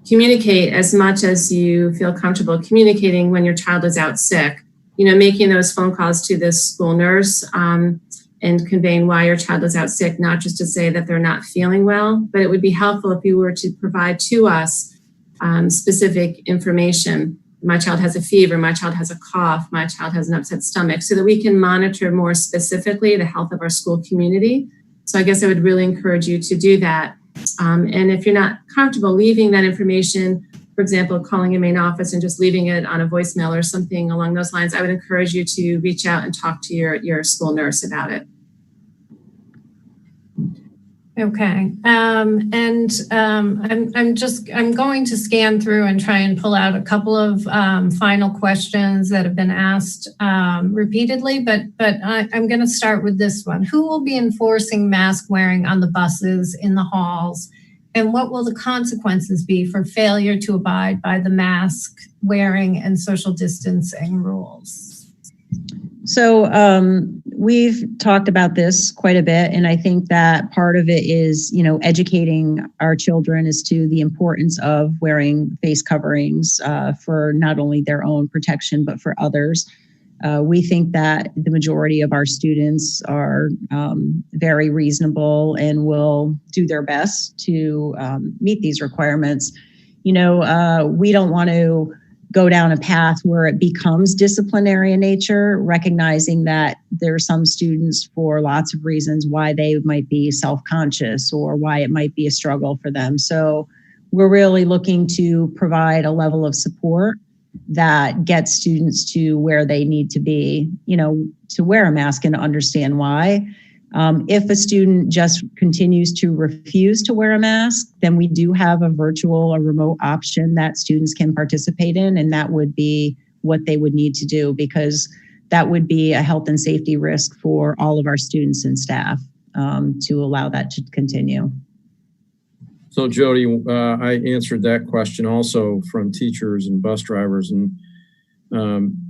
communicate as much as you feel comfortable communicating when your child is out sick, making those phone calls to the school nurse and conveying why your child is out sick, not just to say that they're not feeling well, but it would be helpful if you were to provide to us specific information. My child has a fever, my child has a cough, my child has an upset stomach, so that we can monitor more specifically the health of our school community. So I guess I would really encourage you to do that. And if you're not comfortable leaving that information, for example, calling a main office and just leaving it on a voicemail or something along those lines, I would encourage you to reach out and talk to your school nurse about it. Okay. I'm going to scan through and try and pull out a couple of final questions that have been asked repeatedly, but I'm going to start with this one. Who will be enforcing mask wearing on the buses, in the halls, and what will the consequences be for failure to abide by the mask wearing and social distancing rules? So we've talked about this quite a bit, and I think that part of it is, educating our children as to the importance of wearing face coverings for not only their own protection, but for others. We think that the majority of our students are very reasonable and will do their best to meet these requirements. We don't want to go down a path where it becomes disciplinary in nature, recognizing that there are some students, for lots of reasons, why they might be self-conscious or why it might be a struggle for them. So we're really looking to provide a level of support that gets students to where they need to be, to wear a mask and to understand why. If a student just continues to refuse to wear a mask, then we do have a virtual or remote option that students can participate in, and that would be what they would need to do, because that would be a health and safety risk for all of our students and staff to allow that to continue. So Jody, I answered that question also from teachers and bus drivers, and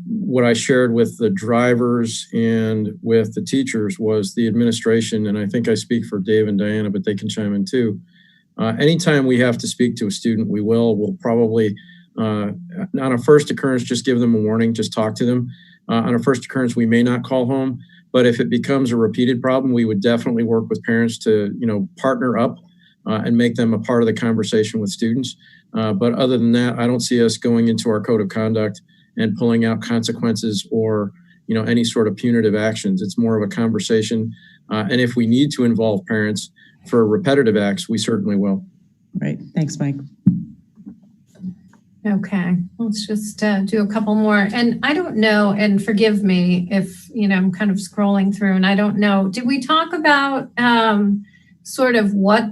what I shared with the drivers and with the teachers was the administration, and I think I speak for Dave and Diana, but they can chime in too. Anytime we have to speak to a student, we'll probably, on a first occurrence, just give them a warning, just talk to them. On a first occurrence, we may not call home, but if it becomes a repeated problem, we would definitely work with parents to, partner up and make them a part of the conversation with students. But other than that, I don't see us going into our code of conduct and pulling out consequences or, any sort of punitive actions. It's more of a conversation. And if we need to involve parents for repetitive acts, we certainly will. Right. Thanks, Mike. Okay, let's just do a couple more. And I don't know, and forgive me if, I'm kind of scrolling through and I don't know. Did we talk about sort of what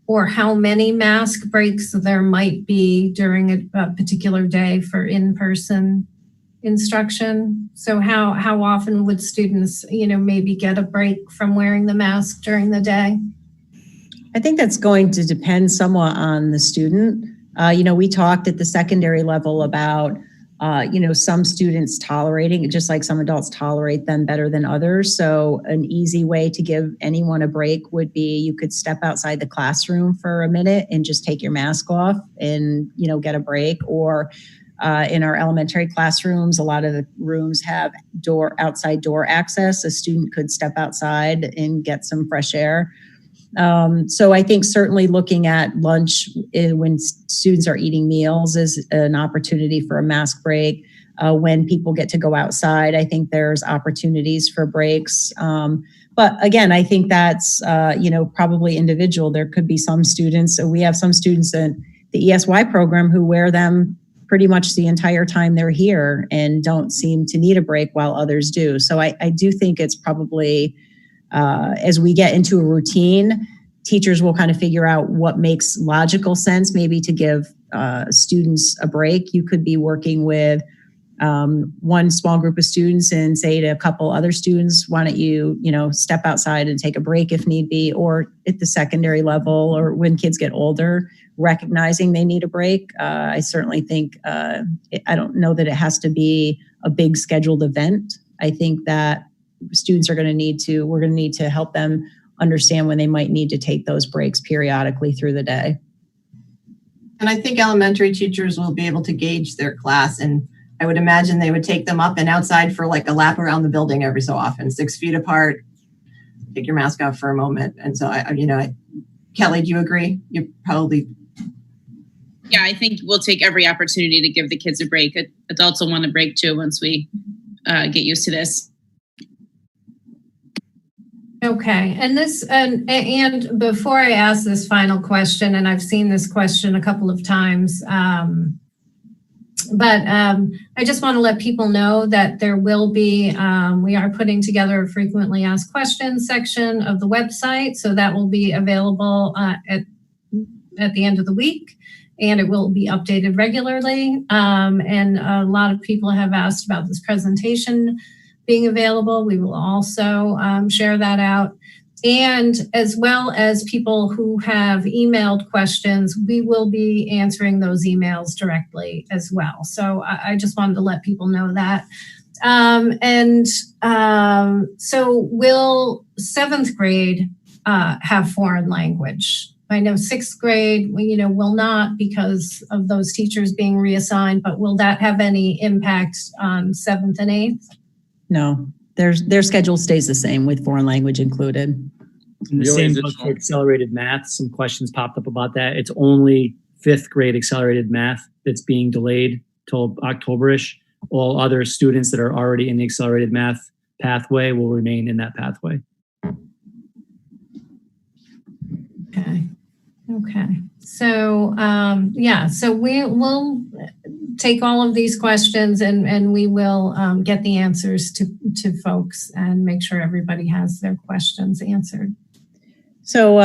or how many mask breaks there might be during a particular day for in-person instruction? So how often would students, maybe get a break from wearing the mask during the day? I think that's going to depend somewhat on the student. We talked at the secondary level about, some students tolerating it, just like some adults tolerate them better than others. So an easy way to give anyone a break would be you could step outside the classroom for a minute and just take your mask off and, get a break. Or in our elementary classrooms, a lot of the rooms have outside door access. A student could step outside and get some fresh air. So I think certainly looking at lunch when students are eating meals is an opportunity for a mask break. When people get to go outside, I think there's opportunities for breaks. But again, I think that's, probably individual. There could be some students. So we have some students in the ESY program who wear them pretty much the entire time they're here and don't seem to need a break while others do. So I do think it's probably, as we get into a routine, teachers will kind of figure out what makes logical sense, maybe to give students a break. You could be working with one small group of students and say to a couple other students, why don't you, step outside and take a break if need be, or at the secondary level, or when kids get older, recognizing they need a break. I certainly think, I don't know that it has to be a big scheduled event. I think that students we're going to need to help them understand when they might need to take those breaks periodically through the day. And I think elementary teachers will be able to gauge their class, and I would imagine they would take them up and outside for like a lap around the building every so often, 6 feet apart, take your mask off for a moment. And so Kelly, do you agree? You probably. Yeah, I think we'll take every opportunity to give the kids a break. Adults will want a break too once we get used to this. Okay, and before I ask this final question, and I've seen this question a couple of times But I just want to let people know that there will be, we are putting together a frequently asked questions section of the website. So that will be available at the end of the week, and it will be updated regularly. And a lot of people have asked about this presentation being available. We will also share that out. And as well as people who have emailed questions, we will be answering those emails directly as well. So I just wanted to let people know that. So will 7th grade have foreign language? I know 6th grade, will not because of those teachers being reassigned, but will that have any impact on 7th and 8th? No, their schedule stays the same with foreign language included. In the same book for accelerated math, some questions popped up about that. It's only 5th grade accelerated math that's being delayed till October-ish. All other students that are already in the accelerated math pathway will remain in that pathway. Okay. So, so we will take all of these questions and we will get the answers to folks and make sure everybody has their questions answered. So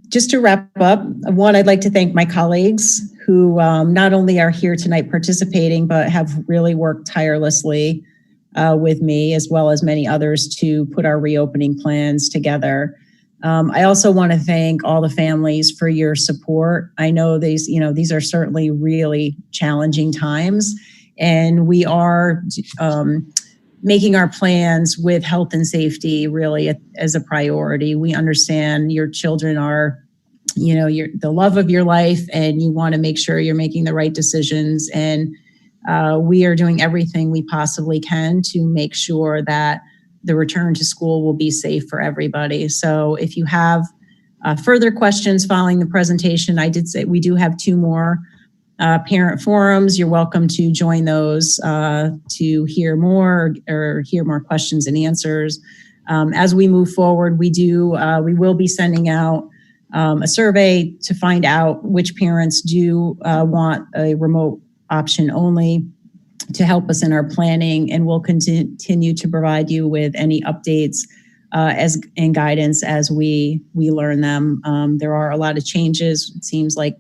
just to wrap up, one, I'd like to thank my colleagues who not only are here tonight participating, but have really worked tirelessly with me, as well as many others, to put our reopening plans together. I also want to thank all the families for your support. I know these are certainly really challenging times, and we are making our plans with health and safety really as a priority. We understand your children are, the love of your life, and you want to make sure you're making the right decisions. And we are doing everything we possibly can to make sure that the return to school will be safe for everybody. So if you have further questions following the presentation, I did say we do have 2 more parent forums. You're welcome to join those to hear more or hear more questions and answers. As we move forward, we will be sending out a survey to find out which parents do want a remote option only, to help us in our planning, and we'll continue to provide you with any updates and guidance as we learn them. There are a lot of changes. It seems like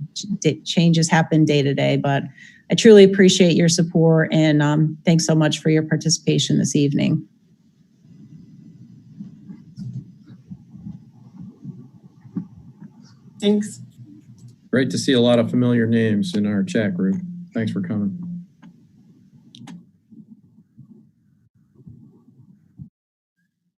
changes happen day to day, but I truly appreciate your support, and thanks so much for your participation this evening. Thanks. Great to see a lot of familiar names in our chat group. Thanks for coming.